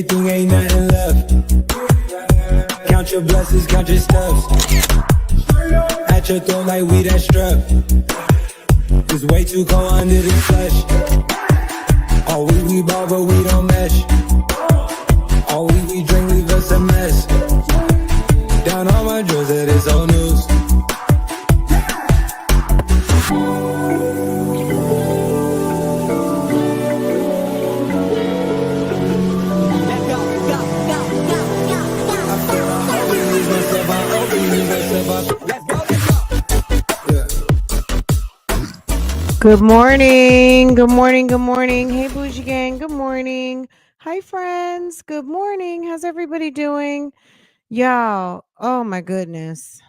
everything, ain't nothing left. Count your blessings, count your steps. At your throat like we that strap. It's way too cold under the flesh. All we ball, but we don't mesh. All we drink, leave us a mess. Down on my drills, it is old news. Good morning. Good morning. Good morning. Hey, Bougie Gang. Good morning. Hi, friends. Good morning. How's everybody doing? Y'all, oh my goodness.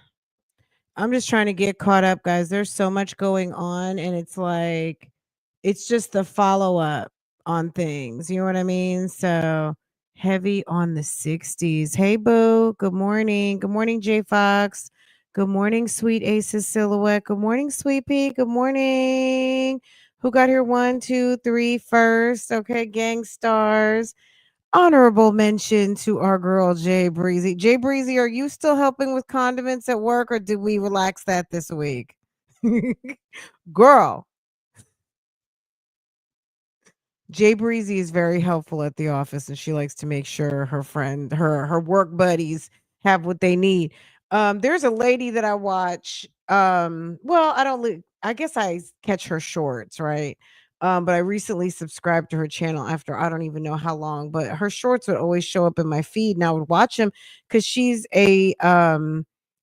I'm just trying to get caught up, guys. There's so much going on, and it's like, it's just the follow up on things. You know what I mean? So heavy on the 60s. Hey, Boo. Good morning. Good morning, J Fox. Good morning, Sweet Aces Silhouette. Good morning, Sweet Pea. Good morning. Who got here? 1, 2, 3 first. Okay, gang stars. Honorable mention to our girl Jay Breezy. Jay Breezy, are you still helping with condiments at work, or did we relax that this week? Girl, Jay Breezy is very helpful at the office, and she likes to make sure her work buddies have what they need. There's a lady that I watch. Well, I don't. I guess I catch her shorts, right? But I recently subscribed to her channel after I don't even know how long. But her shorts would always show up in my feed, and I would watch them because she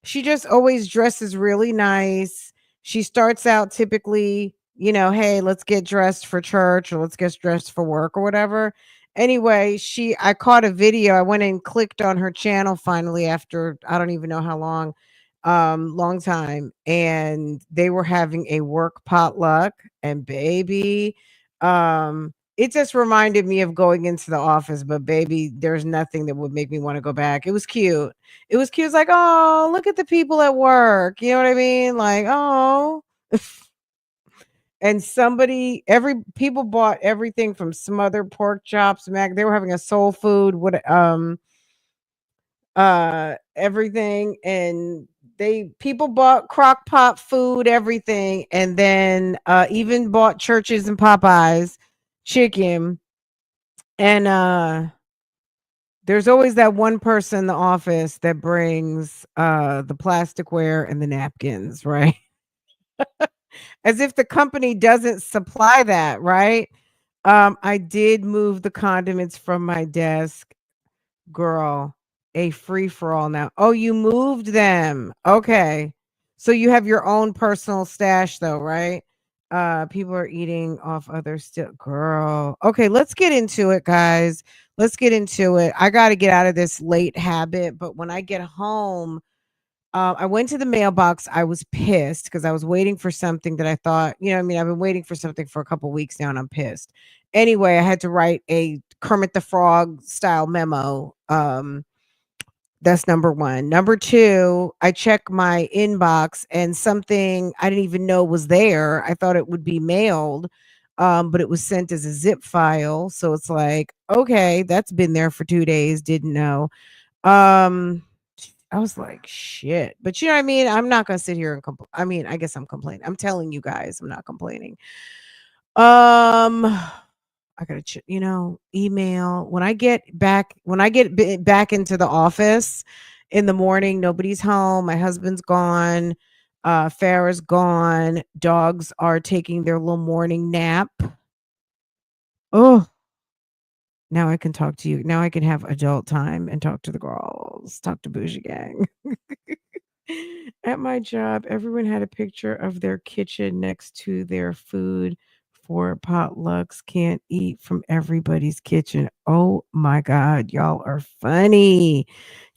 just always dresses really nice. She starts out typically, hey, let's get dressed for church or let's get dressed for work or whatever. Anyway, I caught a video. I went and clicked on her channel finally after I don't even know how long, long time. And they were having a work potluck, and baby, it just reminded me of going into the office, but baby, there's nothing that would make me want to go back. It was cute. It was cute. It's like, oh, look at the people at work. You know what I mean? Like, oh. And people bought everything from smothered pork chops, mac. They were having a soul food, everything, and people bought crock pot food, everything, and then even bought churches and Popeyes chicken. And there's always that one person in the office that brings the plasticware and the napkins, right? As if the company doesn't supply that, right? I did move the condiments from my desk. Girl, a free for all now. Oh, you moved them. Okay. So you have your own personal stash though, right? People are eating off other still. Girl. Okay, let's get into it, guys. Let's get into it. I got to get out of this late habit, but when I get home, I went to the mailbox. I was pissed because I was waiting for something that I thought, what I mean, I've been waiting for something for a couple weeks now, and I'm pissed. Anyway, I had to write a Kermit the Frog style memo. That's number one. Number two, I check my inbox, and something I didn't even know was there. I thought it would be mailed, but it was sent as a zip file. So it's like, okay, that's been there for 2 days. Didn't know. Um, I was like, shit. But you know what I mean? I'm not gonna sit here and complain. I mean, I guess I'm complaining. I'm telling you guys, I'm not complaining. I gotta, email when I get back into the office in the morning. Nobody's home. My husband's gone. Farrah's gone. Dogs are taking their little morning nap. Oh, now I can talk to you. Now I can have adult time and talk to the girls, talk to Bougie Gang. At my job, everyone had a picture of their kitchen next to their food for potlucks. Can't eat from everybody's kitchen. Oh my God, y'all are funny.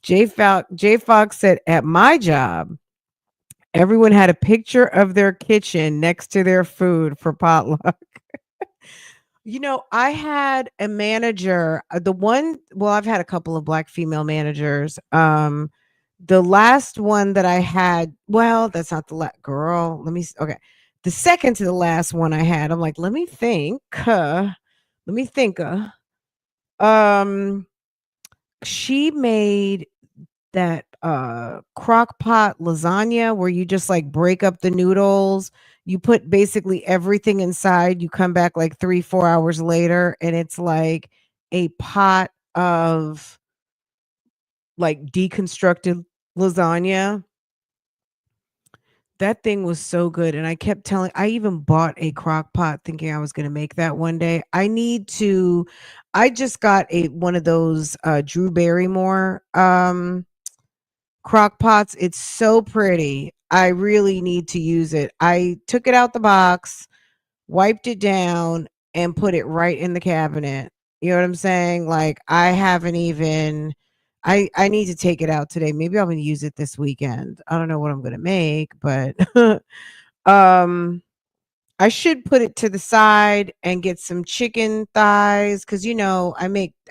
J Fox said, at my job, everyone had a picture of their kitchen next to their food for potluck. I had a manager, I've had a couple of black female managers. The last one that I had, well, that's not the last girl. Okay. The second to the last one I had, I'm like, let me think. Let me think. she made that crock pot lasagna where you just like break up the noodles, you put basically everything inside, you come back like 3 4 hours later and it's like a pot of like deconstructed lasagna. That thing was so good, and I kept telling I even bought a crock pot thinking I was gonna make that one day. I just got a one of those, Drew Barrymore, crock pots. It's so pretty. I really need to use it. I took it out the box, wiped it down, and put it right in the cabinet. You know what I'm saying? Like, I haven't even I need to take it out today. Maybe I'm gonna use it this weekend. I don't know what I'm gonna make, but um I should put it to the side and get some chicken thighs because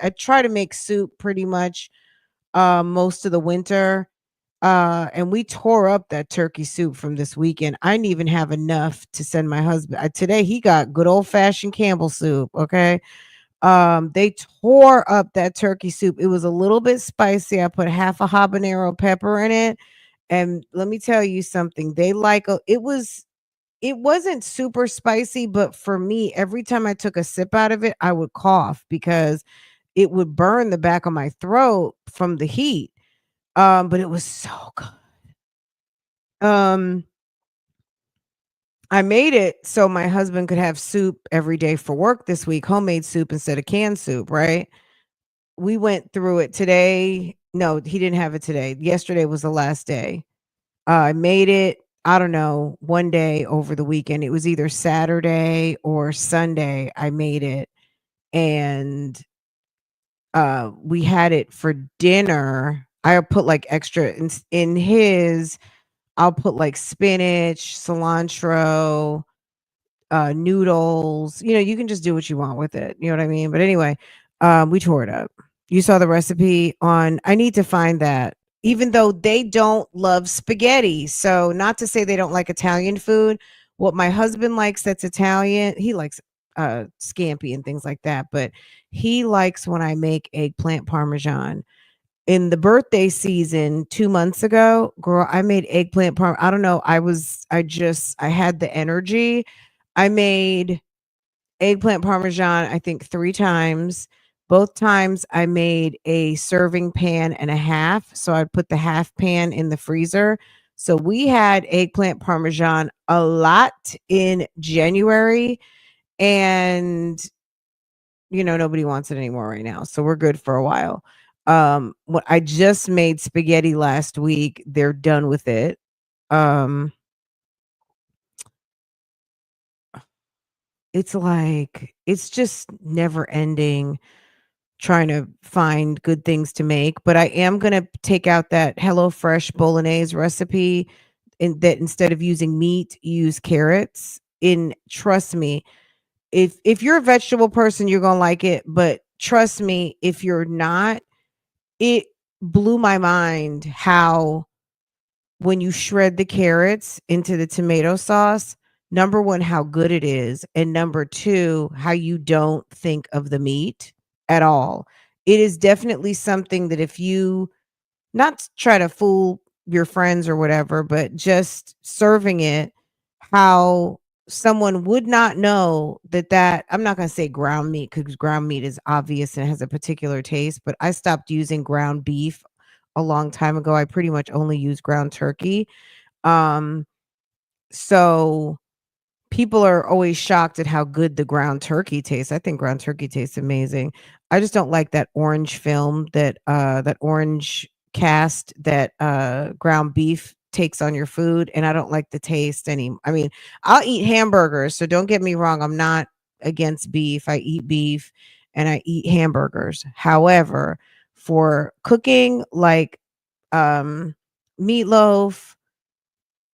I try to make soup pretty much most of the winter. And we tore up that turkey soup from this weekend. I didn't even have enough to send my husband. Today he got good old fashioned Campbell soup. Okay. They tore up that turkey soup. It was a little bit spicy. I put half a habanero pepper in it. And let me tell you something. It wasn't super spicy, but for me, every time I took a sip out of it, I would cough because it would burn the back of my throat from the heat. But it was so good. Um, I made it so my husband could have soup every day for work this week, homemade soup instead of canned soup, right? We went through it today. No, he didn't have it today. Yesterday was the last day. I made it, I don't know, one day over the weekend. It was either Saturday or Sunday. I made it and we had it for dinner. I put like extra in his I'll put like spinach, cilantro, noodles. You can just do what you want with it. You know what I mean? But anyway, we tore it up. You saw the recipe on. I need to find that. Even though they don't love spaghetti, so not to say they don't like Italian food. What my husband likes that's Italian, he likes scampi and things like that. But he likes when I make eggplant parmesan in the birthday season 2 months ago, girl, I made eggplant parm I don't know, I had the energy. I made eggplant parmesan, I think 3 times. Both times I made a serving pan and a half, so I put the half pan in the freezer. So we had eggplant parmesan a lot in January, and nobody wants it anymore right now. So we're good for a while. What I just made spaghetti last week. They're done with it. Um, it's just never ending trying to find good things to make. But I am gonna take out that HelloFresh bolognese recipe and that instead of using meat, use carrots. In trust me, if you're a vegetable person, you're gonna like it. But trust me, if you're not, it blew my mind how when you shred the carrots into the tomato sauce, number 1, how good it is, and number 2, how you don't think of the meat at all. It is definitely something that if you not try to fool your friends or whatever, but just serving it, how someone would not know that I'm not gonna say ground meat because ground meat is obvious and has a particular taste, but I stopped using ground beef a long time ago. I pretty much only use ground turkey. Um, so people are always shocked at how good the ground turkey tastes. I think ground turkey tastes amazing. I just don't like that orange film that orange cast that ground beef takes on your food, and I don't like the taste I mean, I'll eat hamburgers, so don't get me wrong, I'm not against beef. I eat beef and I eat hamburgers. However, for cooking like meatloaf,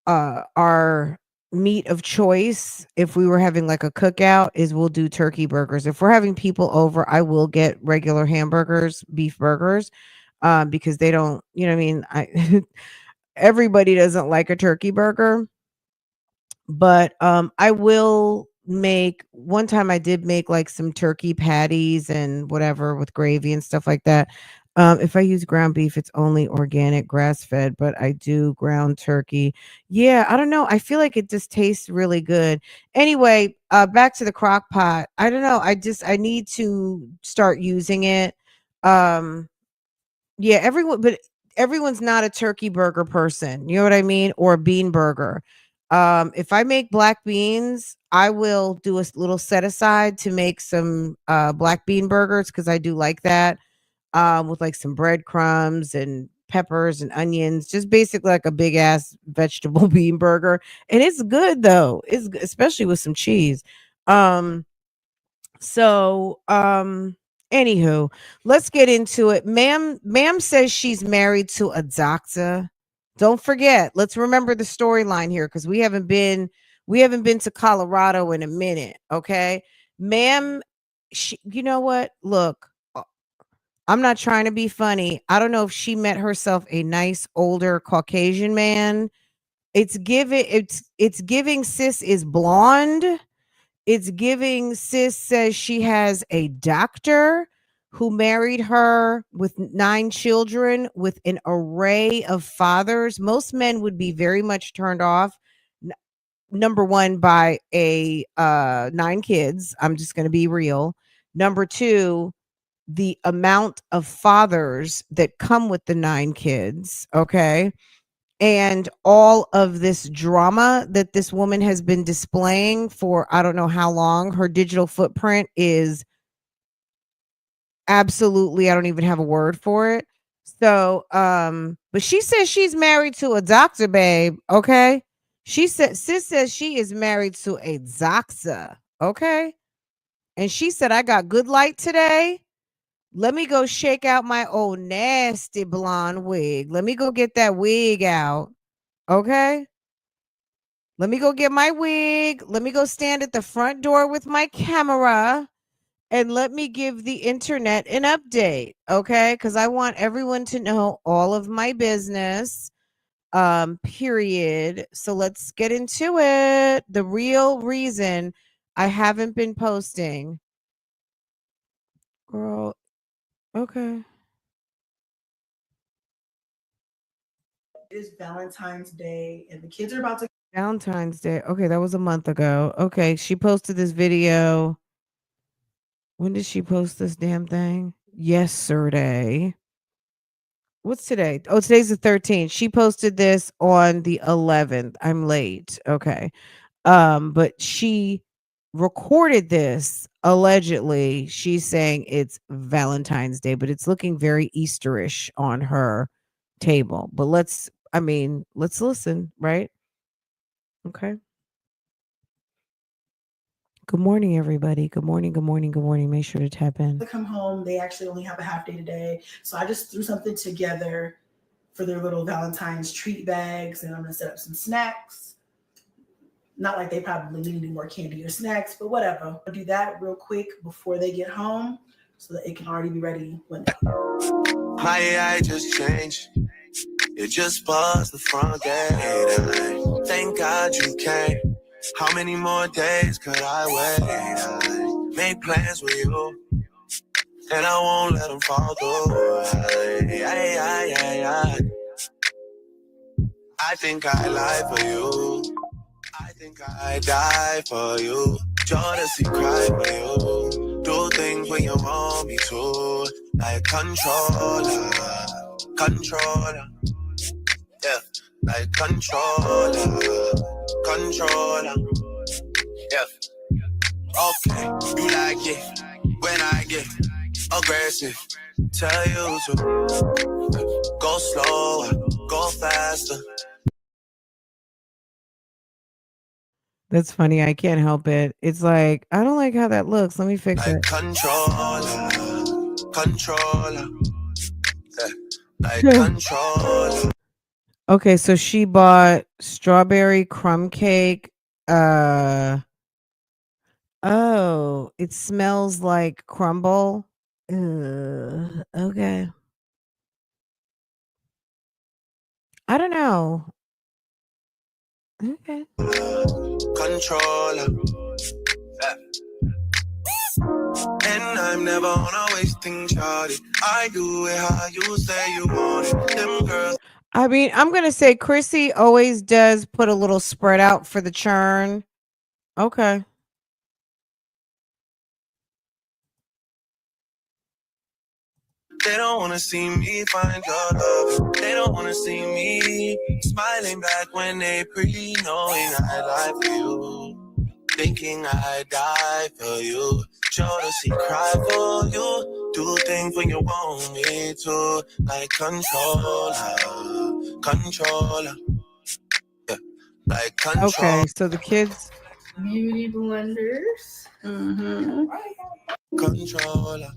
our meat of choice, if we were having like a cookout, is we'll do turkey burgers. If we're having people over, I will get regular hamburgers, beef burgers, because they don't, you know what I mean? Everybody doesn't like a turkey burger, but I will make one time I did make like some turkey patties and whatever with gravy and stuff like that. If I use ground beef, it's only organic, grass fed, but I do ground turkey. Yeah, I don't know. I feel like it just tastes really good. Anyway, back to the crock pot. I don't know. I need to start using it. Um, yeah, everyone's not a turkey burger person. You know what I mean? Or a bean burger. If I make black beans, I will do a little set aside to make some black bean burgers because I do like that, with like some breadcrumbs and peppers and onions, just basically like a big ass vegetable bean burger. And it's good though. Especially with some cheese. Um, so anywho, let's get into it. Ma'am says she's married to a doctor. Don't forget, let's remember the storyline here because we haven't been to Colorado in a minute. Okay. Ma'am, you know what? Look, I'm not trying to be funny. I don't know if she met herself a nice older Caucasian man. It's giving sis is blonde. It's giving sis says she has a doctor who married her with 9 children with an array of fathers. Most men would be very much turned off, n- number 1 by a 9 kids. I'm just going to be real. Number 2, the amount of fathers that come with the 9 kids, okay? And all of this drama that this woman has been displaying for I don't know how long. Her digital footprint is absolutely, I don't even have a word for it. So, but she says she's married to a doctor, babe, okay? Sis says she is married to a doctor, okay? And she said, I got good light today. Let me go shake out my old nasty blonde wig. Let me go get that wig out. Okay. Let me go get my wig. Let me go stand at the front door with my camera and let me give the internet an update. Okay. Because I want everyone to know all of my business. Period. So let's get into it. The real reason I haven't been posting. Girl. Okay. It is Valentine's Day, and the kids are about to. Valentine's Day. Okay, that was a month ago. Okay, she posted this video. When did she post this damn thing? Yesterday. What's today? Oh, today's the 13th. She posted this on the 11th. I'm late. Okay. But she recorded this allegedly. She's saying it's Valentine's Day, but it's looking very Easterish on her table. But let's listen, right? Okay. Good morning, everybody. Good morning, good morning, good morning. Make sure to tap in. Come home. They actually only have a half day today. So I just threw something together for their little Valentine's treat bags, and I'm going to set up some snacks. Not like they probably need any more candy or snacks, but whatever. I'll do that real quick before they get home so that it can already be ready when they. My AI just changed. It just buzzed the front gate. Thank God you came. How many more days could I wait? Make plans with you, and I won't let them fall through. I think I lie for you. I think I die for you. Jealousy cry for you. Do things when you want me to. Like controller, controller. Yeah, like controller, controller. Yeah, okay. You like it when I get aggressive. Tell you to go slower, go faster. That's funny. I can't help it. It's like, I don't like how that looks. Let me fix Like it. controller, controller. Yeah, like Yeah. controller. Okay, so she bought strawberry crumb cake. Oh, it smells like crumble. Okay. I don't know. Okay. Controller. Yeah. And time, never on a wasting shawty. I do it how you say you want it. Them girls. I mean, I'm gonna say Chrissy always does put a little spread out for the churn. Okay. They don't wanna see me find your love. They don't wanna see me smiling back when they pre knowing I lie for you. Thinking I die for you. Jealousy cry for you. Do things when you want me to. Like controller. Controller. Yeah. Like control. Okay. So the kids. Beauty blenders. Mm-hmm. Controller.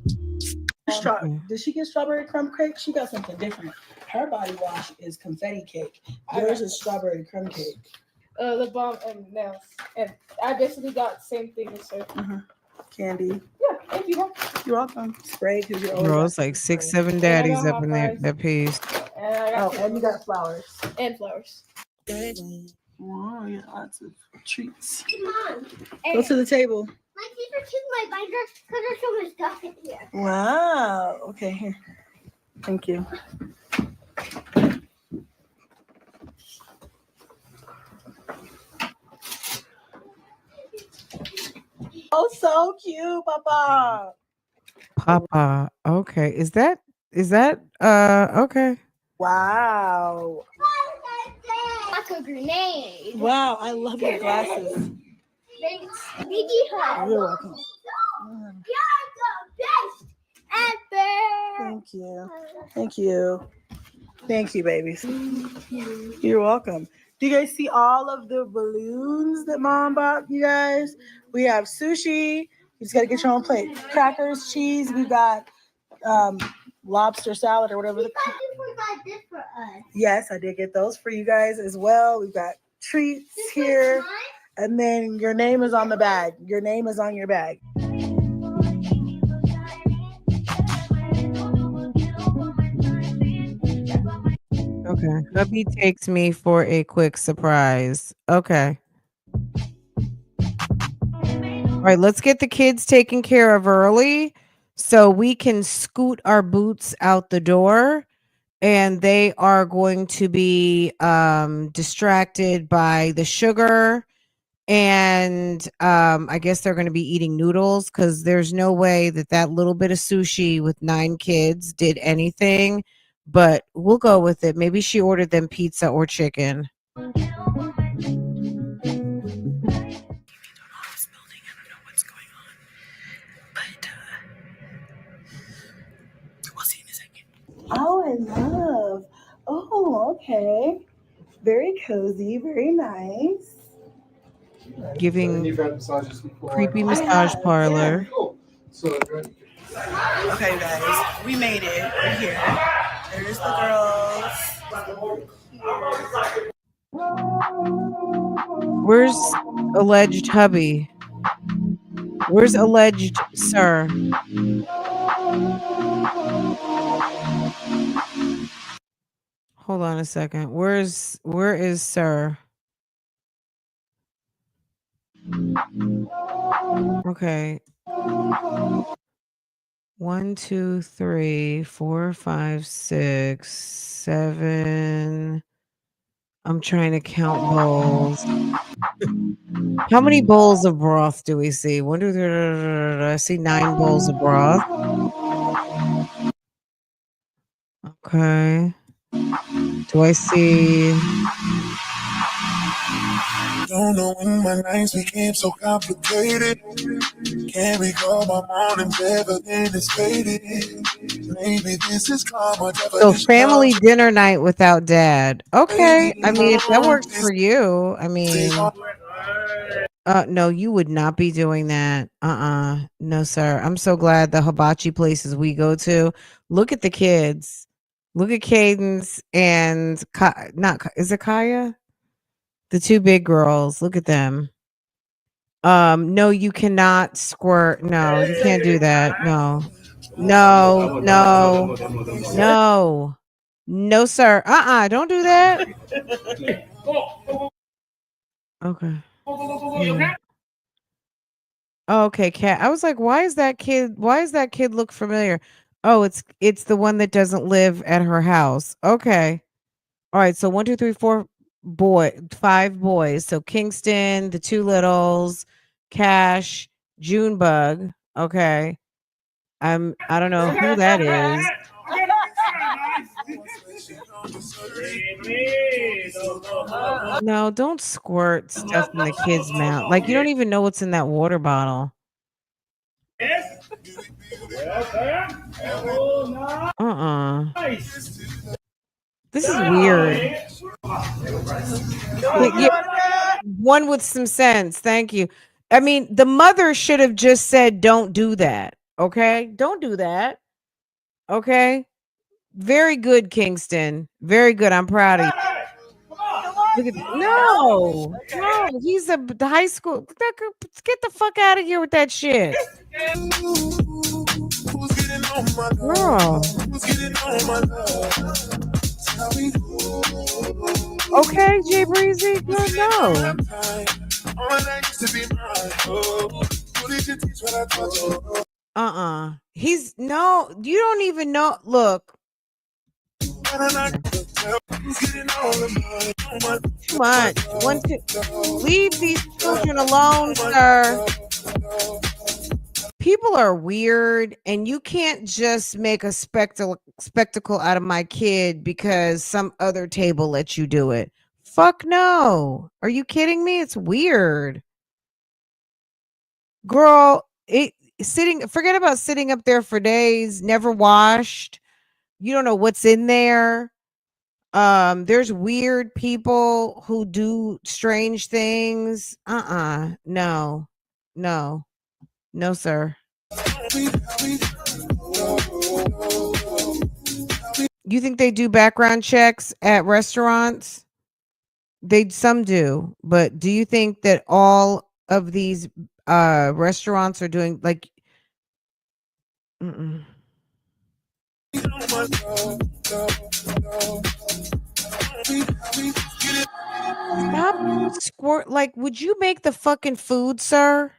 Okay. Did she get strawberry crumb cake? She got something different. Her body wash is confetti cake. Yours is strawberry crumb cake. The balm and nails. And I basically got the same thing as her. Candy. Yeah, thank you. You're welcome. Spray because you're always Bro, it's like 6, 7 daddies up in there. That piece. And I got and you got flowers. and flowers. Wow, you got lots of treats. Come on. Go to the table. My teacher took my binder because there's so much stuff in here. Wow. Okay, here. Thank you. Oh, so cute, Papa. Papa. Okay. Is that okay. Wow. Like a grenade. Wow, I love your glasses. Thanks. Gigi Hut. You're welcome. You're the best ever. Thank you. Thank you. Thank you, babies. You're welcome. Do you guys see all of the balloons that Mom bought you guys? We have sushi. You just got to get your own plate. Crackers, cheese. We've got lobster salad or whatever. You got this for us. Yes, I did get those for you guys as well. We've got treats here. And then your name is on the bag. Your name is on your bag. Okay. Hubby takes me for a quick surprise. Okay. All right, let's get the kids taken care of early so we can scoot our boots out the door, and they are going to be distracted by the sugar, and I guess they're going to be eating noodles because there's no way that little bit of sushi with 9 kids did anything, but we'll go with it. Maybe she ordered them pizza or chicken. Oh, I love. Oh, okay. Very cozy, very nice. Giving creepy I massage have, parlor. Okay, guys, we made it. We're here. There's the girls. Where's alleged hubby? Where's alleged sir? Hold on a second. Where is sir? Okay. 1, 2, 3, 4, 5, 6, 7. I'm trying to count bowls. How many bowls of broth do we see? 1, 2, 3, I see 9 bowls of broth. Okay. Do I see? Don't know when my nights became so complicated. Can't recall my mornings ever anticipated. Maybe this is karma. So family dinner night without dad. Okay. I mean, if that works for you, I mean, no, you would not be doing that. No, sir. I'm so glad the hibachi places we go to. Look at the kids. Look at Cadence and is it Kaya? The 2 big girls. Look at them. No, you cannot squirt. No, you can't do that. No, sir. Don't do that. Okay. Yeah. Oh, okay, cat. I was like, why is that kid look familiar? Oh, it's the one that doesn't live at her house. Okay. All right, so one, two, three, four five boys. So Kingston, the two littles, Cash, Junebug. Okay. I don't know who that is. No, don't squirt stuff in the kid's mouth. Like you don't even know what's in that water bottle. Uh-uh. This is weird. Yeah, one with some sense. Thank you. I mean, the mother should have just said, "Don't do that." Okay? Don't do that. Okay? Very good, Kingston. Very good. I'm proud of you. Look at no, no. He's the high school. Get the fuck out of here with that shit, Who's getting on my girl. love? Who's getting on my love? Tell me Okay, Jay Breezy. Girl, who's getting on my no. time. All that used to be mine. Oh, who did you teach what I taught you? He's no. You don't even know. Look, And I can tell who's getting on my too much. Leave these children alone, sir. People are weird, and you can't just make a spectacle out of my kid because some other table lets you do it. Fuck no. Are you kidding me? It's weird. Girl, forget about sitting up there for days, never washed. You don't know what's in there. There's weird people who do strange things. No. No. No, sir. You think they do background checks at restaurants? They some do, but do you think that all of these restaurants are doing like mm-mm. Stop squirt like would you make the fucking food, sir?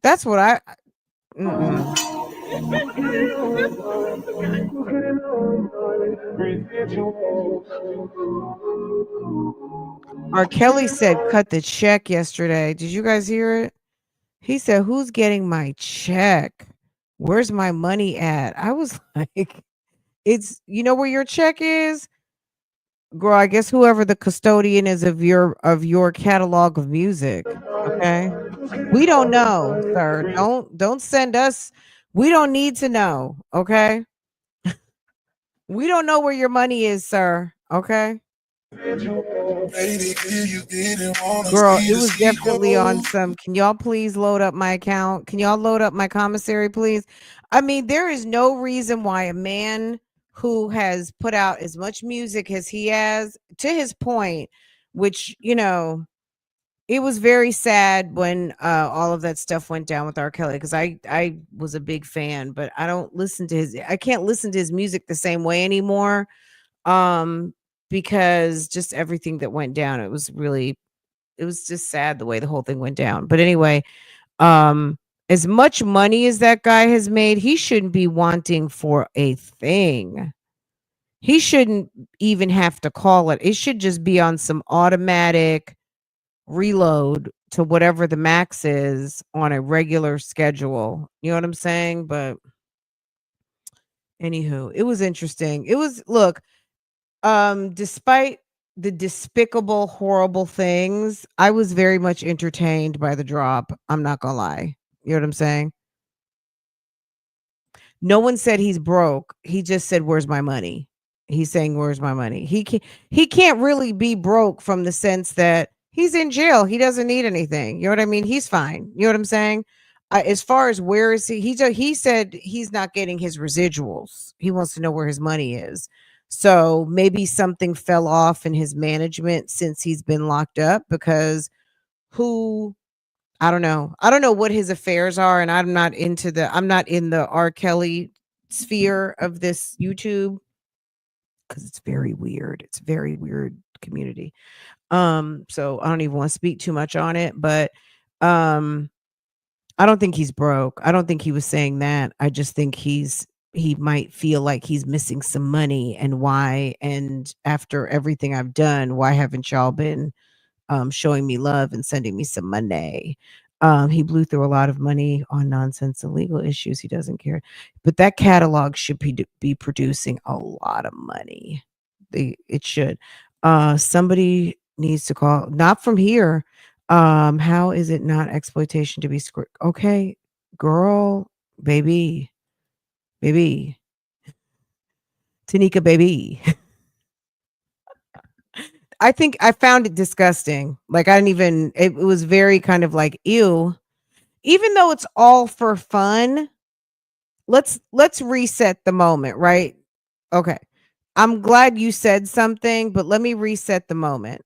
That's what I mm-mm. R. Kelly said cut the check yesterday. Did you guys hear it? He said, "Who's getting my check? Where's my money at?" I was like, "It's you know where your check is, girl. I guess whoever the custodian is of your catalog of music. Okay, we don't know, sir. Don't send us. We don't need to know. Okay, we don't know where your money is, sir. Okay." Baby, you didn't wanna Girl, see it the was ski definitely on go. some. Can y'all please load up my account? Can y'all load up my commissary, please? I mean, there is no reason why a man who has put out as much music as he has, to his point, which, it was very sad when all of that stuff went down with R. Kelly because I was a big fan, but I can't listen to his music the same way anymore. Um, because just everything that went down, it was just sad the way the whole thing went down. But anyway, um, as much money as that guy has made, he shouldn't be wanting for a thing. He shouldn't even have to call it. It should just be on some automatic reload to whatever the max is on a regular schedule. You know what I'm saying? But anywho, it was interesting. It was look, despite the despicable, horrible things, I was very much entertained by the drop. I'm not gonna lie. You know what I'm saying? No one said he's broke. He just said, "Where's my money?" He's saying, "Where's my money?" He can't really be broke from the sense that he's in jail. He doesn't need anything. You know what I mean? He's fine. You know what I'm saying? As far as where is he said he's not getting his residuals. He wants to know where his money is. So maybe something fell off in his management since he's been locked up because who I don't know. I don't know what his affairs are, and I'm not in the R. Kelly sphere of this YouTube because it's very weird. It's a very weird community. So I don't even want to speak too much on it, but um I don't think he's broke. I don't think he was saying that. I just think he might feel like he's missing some money, and why, and after everything I've done, why haven't y'all been showing me love and sending me some money? He blew through a lot of money on nonsense and legal issues. He doesn't care. But that catalog should be producing a lot of money. It should. Somebody needs to call, not from here. How is it not exploitation to be okay, girl, baby, Tanika, baby. I think I found it disgusting. Like, I didn't even, it was very kind of like, ew. Even though it's all for fun, let's reset the moment, right? Okay. I'm glad you said something, but let me reset the moment.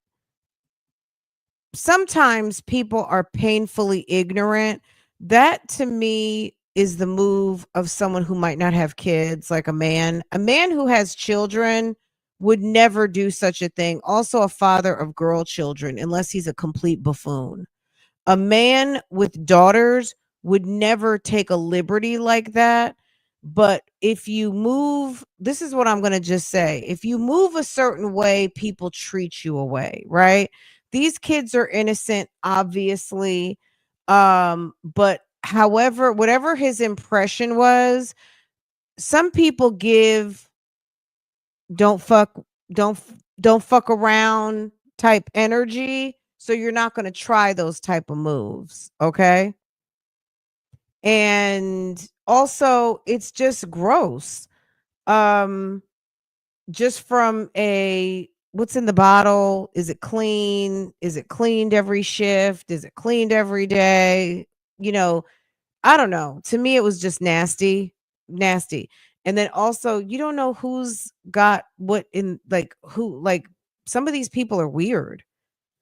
Sometimes people are painfully ignorant. That to me is the move of someone who might not have kids, like a man. A man who has children would never do such a thing. Also, a father of girl children, unless he's a complete buffoon. A man with daughters would never take a liberty like that. But if you move, this is what I'm going to just say. If you move a certain way, people treat you away, right? These kids are innocent, obviously. But however, whatever his impression was, some people give don't fuck, don't don't fuck around type energy. So you're not going to try those type of moves, okay? And also, it's just gross. Um, just from a, what's in the bottle? Is it clean? Is it cleaned every shift? Is it cleaned every day? You know, I don't know. To me, it was just nasty, nasty. And then also, you don't know who's got what in, like, who, like, some of these people are weird.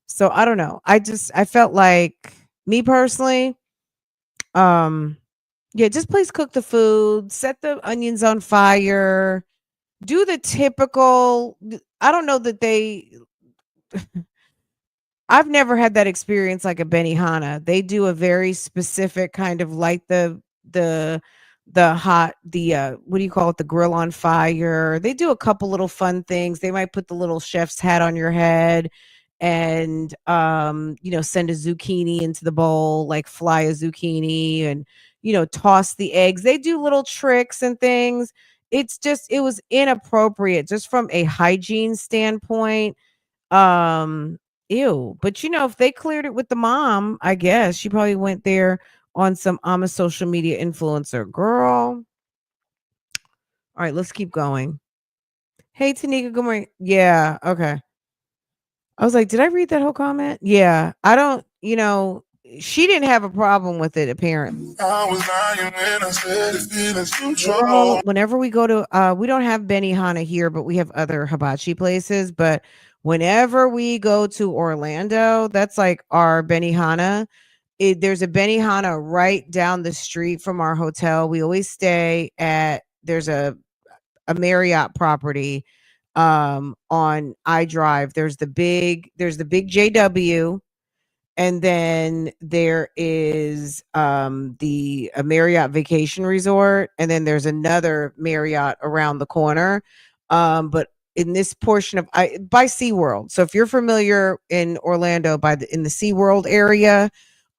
So I don't know. I felt like, me personally, um, yeah, just please cook the food, set the onions on fire, do the typical. I don't know that they, I've never had that experience like a Benihana. They do a very specific kind of, light the hot, the what do you call it, the grill on fire. They do a couple little fun things. They might put the little chef's hat on your head, and send a zucchini into the bowl, like fly a zucchini, and toss the eggs. They do little tricks and things. It was inappropriate just from a hygiene standpoint. um Ew. But if they cleared it with the mom, I guess she probably went there on some, I'm a social media influencer girl. All right, let's keep going. Hey, Tanika, good morning. Yeah, okay. I was like, did I read that whole comment? Yeah, I don't, she didn't have a problem with it, apparently. I was lying when I said it feelings Girl, control. whenever we go to, we don't have Benihana here, but we have other hibachi places. But whenever we go to Orlando, that's like our Benihana. There's a Benihana right down the street from our hotel. We always stay at, there's a Marriott property on iDrive. There's the big JW, and then there is the Marriott Vacation Resort, and then there's another Marriott around the corner. But in this portion of, by SeaWorld. So if you're familiar in Orlando, in the SeaWorld area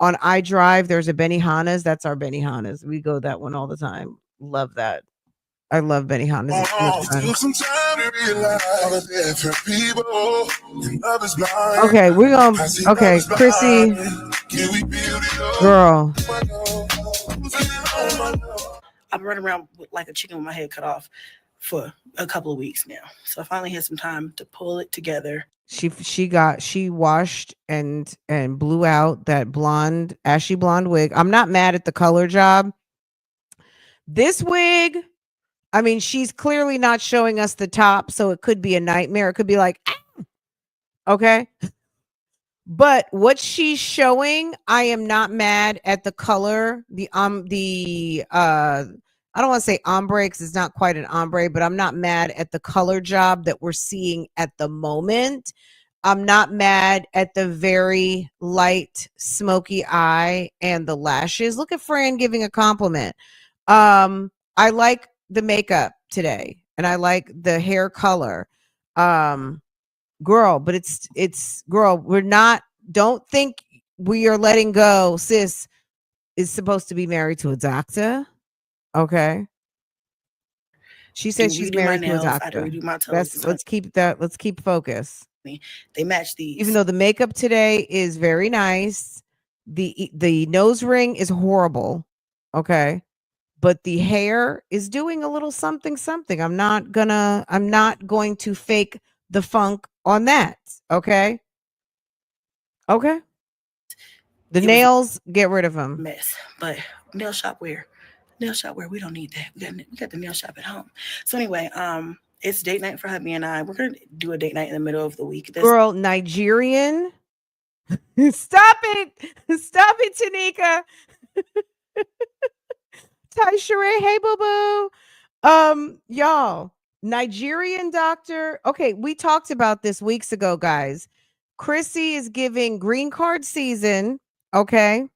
on iDrive, there's a Benihana's. That's our Benihana's. We go that one all the time. Love that. I love Benihana's. It's so much fun. Took some time to realize all the different people and others blind. Okay, we're gonna. I see Okay, others Chrissy, blind. Can we build it up? girl. I've been running around like a chicken with my head cut off for a couple of weeks now. So I finally had some time to pull it together. She washed and blew out that blonde, ashy blonde wig. I'm not mad at the color job. This wig, I mean, she's clearly not showing us the top, so it could be a nightmare. It could be like, okay. But what she's showing, I am not mad at the color. I don't want to say ombre because it's not quite an ombre, but I'm not mad at the color job that we're seeing at the moment. I'm not mad at the very light smoky eye and the lashes. Look at Fran giving a compliment. I like the makeup today and I like the hair color. Girl, but it's girl, don't think we are letting go. Sis is supposed to be married to a doctor. Okay. She said she's redo my married to a nails. I had to doctor. redo my toes. Let's keep focus. They match these. Even though the makeup today is very nice, the nose ring is horrible. Okay. But the hair is doing a little something something. I'm not going to fake the funk on that. Okay. Okay. The nails, get rid of them. Mess. But nail shop wear, we don't need that. We got the nail shop at home. So anyway, it's date night for hubby and I. We're gonna do a date night in the middle of the week. Girl, Nigerian. Stop it, Tanika. Ty Sheree, hey boo boo. Y'all, Nigerian doctor. Okay, we talked about this weeks ago, guys. Chrissy is giving green card season. Okay.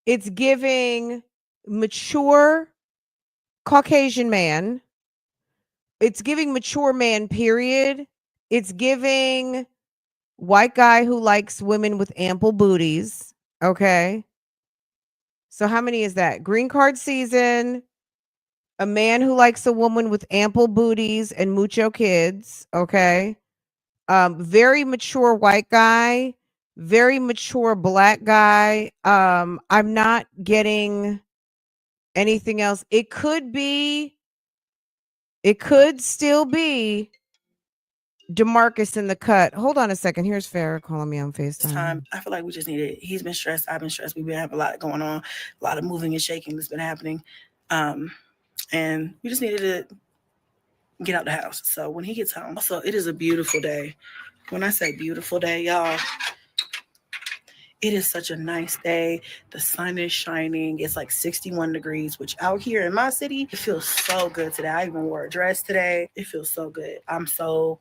It's giving mature Caucasian man. It's giving mature man, period. It's giving white guy who likes women with ample booties. Okay. So how many is that? Green card season, a man who likes a woman with ample booties and mucho kids. Okay. Very mature white guy, very mature black guy. I'm not getting anything else. It could still be DeMarcus in the cut. Hold on a second. Here's Farrah calling me on FaceTime. I feel like we just need it. He's been stressed. I've been stressed. We've been having a lot going on, a lot of moving and shaking that's been happening. And we just needed to get out the house. So when he gets home, also, it is a beautiful day. When I say beautiful day, y'all, it is such a nice day. The sun is shining. It's like 61 degrees, which out here in my city, it feels so good today. I even wore a dress today. It feels so good. I'm so,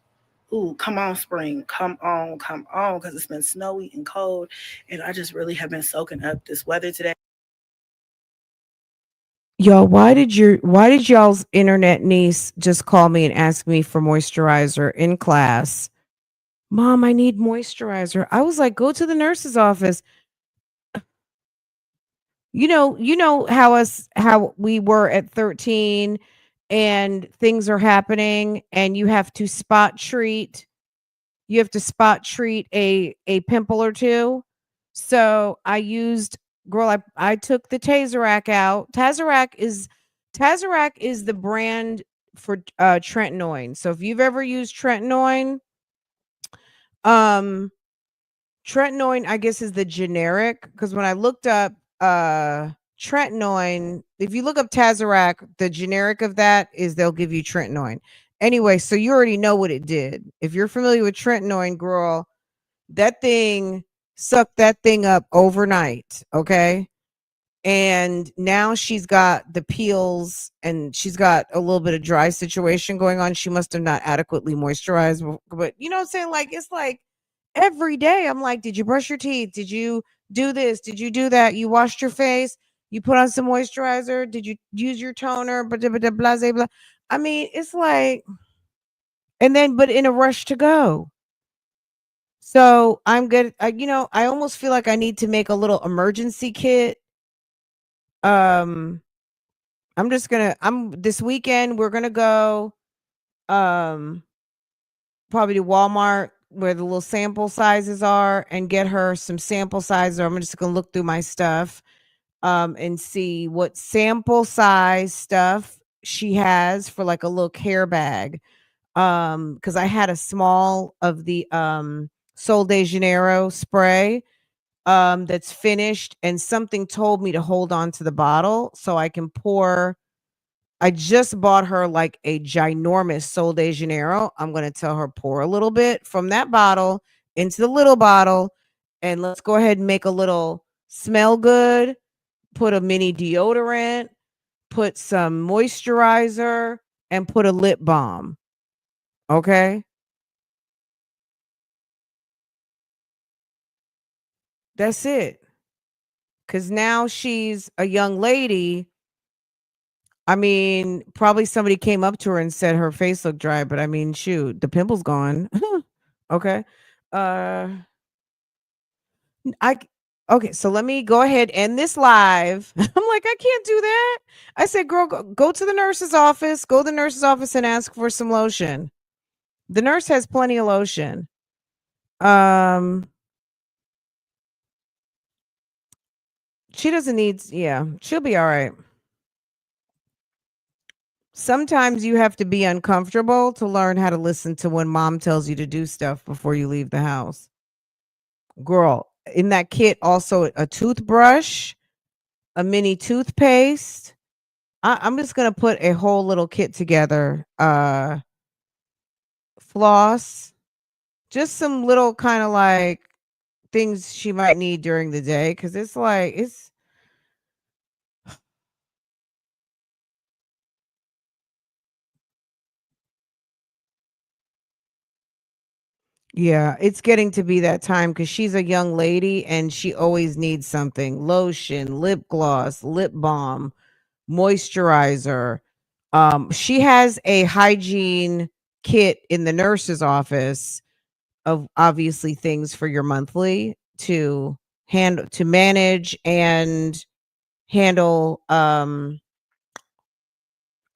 come on, spring. Come on. Because it's been snowy and cold. And I just really have been soaking up this weather today. Y'all, why did y'all's internet niece just call me and ask me for moisturizer in class? Mom, I need moisturizer. I was like, go to the nurse's office. You know how we were at 13 and things are happening and you have to spot treat a pimple or two. So I took the Tazerac out. Tazerac is the brand for Tretinoin. So if you've ever used Tretinoin, Tretinoin, I guess, is the generic, because when I looked up Tretinoin, if you look up Tazerac, the generic of that is they'll give you Tretinoin. Anyway, so you already know what it did. If you're familiar with Tretinoin, girl, that thing sucked that thing up overnight, okay? And now she's got the peels and she's got a little bit of dry situation going on. She must have not adequately moisturized, but you know what I'm saying? Like, it's like every day I'm like, did you brush your teeth? Did you do this? Did you do that? You washed your face? You put on some moisturizer? Did you use your toner? Blah, blah, blah, blah, blah, blah. I mean, it's like, and then, but in a rush to go. So I'm good. I almost feel like I need to make a little emergency kit. I'm this weekend, we're going to go, probably to Walmart where the little sample sizes are and get her some sample sizes. I'm just going to look through my stuff, and see what sample size stuff she has for like a little care bag. Cause I had a small of the, Sol de Janeiro spray, that's finished, and something told me to hold on to the bottle so I can pour. I just bought her like a ginormous Sol de Janeiro. I'm going to tell her pour a little bit from that bottle into the little bottle, and let's go ahead and make a little smell good, put a mini deodorant, put some moisturizer, and put a lip balm. Okay? That's it. Because now she's a young lady. I mean, probably somebody came up to her and said her face looked dry, but I mean, shoot, the pimple's gone. Okay. Uh I okay, so let me go ahead end this live. I'm like, I can't do that. I said, girl, go to the nurse's office. Go to the nurse's office and ask for some lotion. The nurse has plenty of lotion. She doesn't need, yeah, she'll be all right. Sometimes you have to be uncomfortable to learn how to listen to when mom tells you to do stuff before you leave the house. Girl, in that kit, also a toothbrush, a mini toothpaste. I'm just gonna put a whole little kit together. Floss, just some little kind of like things she might need during the day, because it's like it's yeah, it's getting to be that time because she's a young lady and she always needs something: lotion, lip gloss, lip balm, moisturizer. She has a hygiene kit in the nurse's office of obviously things for your monthly to manage and handle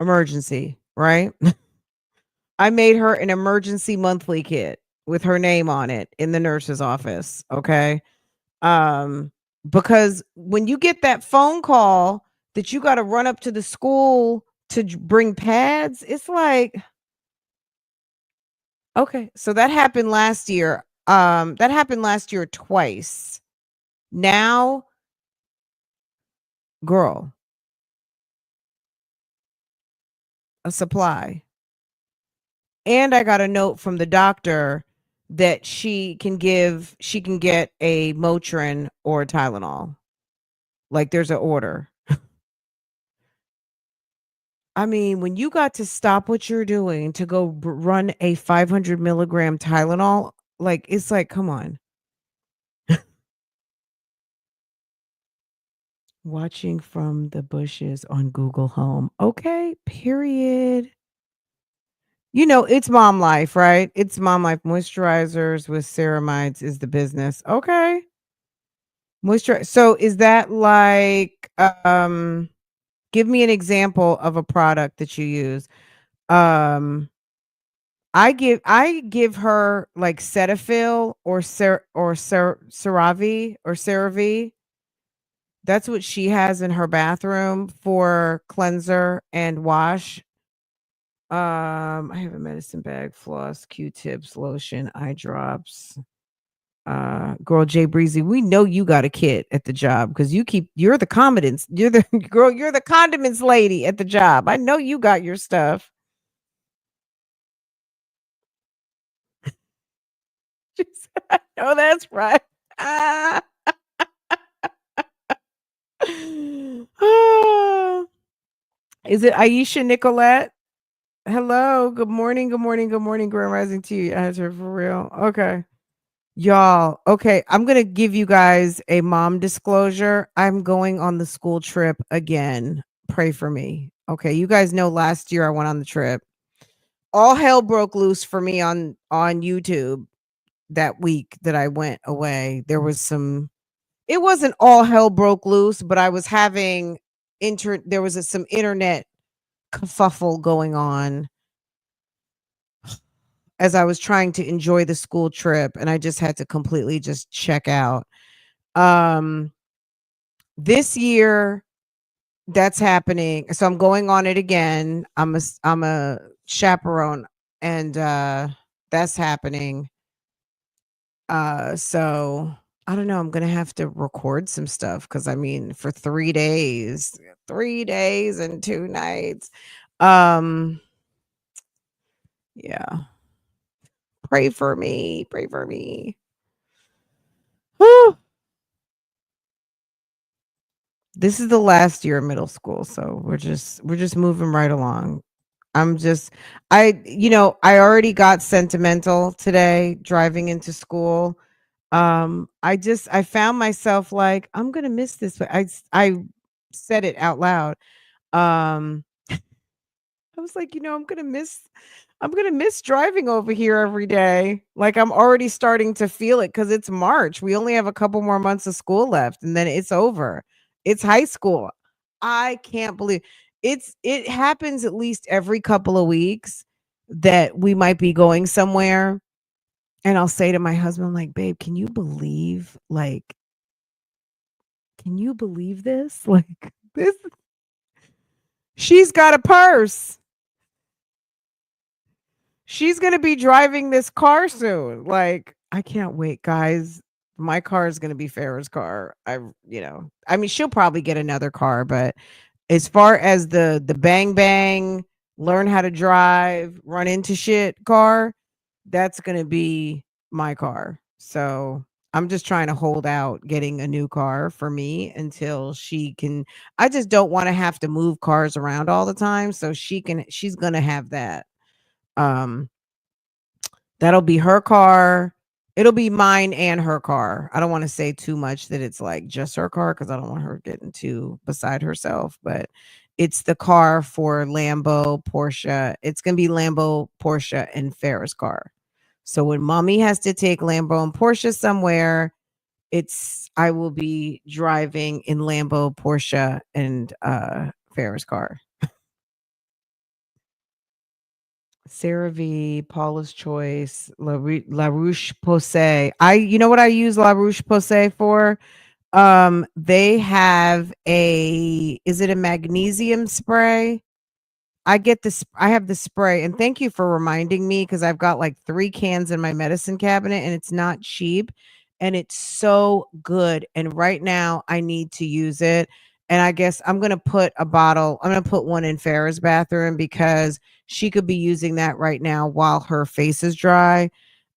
emergency, right? I made her an emergency monthly kit with her name on it in the nurse's office, okay? Because when you get that phone call that you got to run up to the school to bring pads, it's like, okay, so that happened last year. That happened last year twice. Now, girl, a supply. And I got a note from the doctor that she can get a Motrin or Tylenol. Like there's an order. I mean, when you got to stop what you're doing to go run a 500 milligram Tylenol, like it's like, come on. Watching from the bushes on Google Home. Okay, period. You know, it's mom life, right? It's mom life. Moisturizers with ceramides is the business. Okay. Moisturize. So is that like give me an example of a product that you use? Um I give her like Cetaphil or CeraVe or CeraVe. That's what she has in her bathroom for cleanser and wash. I have a medicine bag, floss, Q-tips, lotion, eye drops. Girl, Jay Breezy, we know you got a kit at the job because you're the condiments. You're the girl, you're the condiments lady at the job. I know you got your stuff. She said, I know that's right. Ah. Is it Aisha Nicolette? Hello, good morning, good morning, good morning, Grand Rising to you. Answer for real. Okay. Y'all, okay, I'm gonna give you guys a mom disclosure. I'm going on the school trip again. Pray for me. Okay, you guys know last year I went on the trip. All hell broke loose for me on YouTube that week that I went away. There was some it wasn't all hell broke loose, but I was having there was some internet kerfuffle going on as I was trying to enjoy the school trip, and I just had to completely just check out. Um this year that's happening. So I'm going on it again. I'm a chaperone, and that's happening. So I don't know, I'm going to have to record some stuff cuz I mean for 3 days, 3 days and 2 nights. Um yeah. Pray for me. Pray for me. Whew. This is the last year of middle school, so we're just moving right along. I'm just I already got sentimental today driving into school. I found myself like, I'm gonna miss this. I said it out loud. Um, I was like, I'm gonna miss driving over here every day. Like I'm already starting to feel it because it's March. We only have a couple more months of school left, and then it's over. It's high school. I can't believe it happens at least every couple of weeks that we might be going somewhere. And I'll say to my husband, like, babe, can you believe this? Like this she's got a purse. She's gonna be driving this car soon. Like, I can't wait, guys. My car is gonna be Farrah's car. I mean, she'll probably get another car, but as far as the bang bang, learn how to drive, run into shit car, that's gonna be my car. So I'm just trying to hold out getting a new car for me until she can. I just don't want to have to move cars around all the time. So she's gonna have that. Um, That'll be her car. It'll be mine and her car. I don't want to say too much that it's like just her car because I don't want her getting too beside herself, but it's the car for Lambo, Porsche. It's going to be Lambo, Porsche, and Farrah's car. So when mommy has to take Lambo and Porsche somewhere, I will be driving in Lambo, Porsche, and Farrah's car. CeraVe, Paula's Choice, La Roche Posay. You know what I use La Roche Posay for? They have is it a magnesium spray? I get this. I have the spray, and thank you for reminding me because I've got like 3 cans in my medicine cabinet, and it's not cheap, and it's so good. And right now, I need to use it. And I guess I'm gonna put a bottle. I'm gonna put one in Farrah's bathroom because she could be using that right now while her face is dry.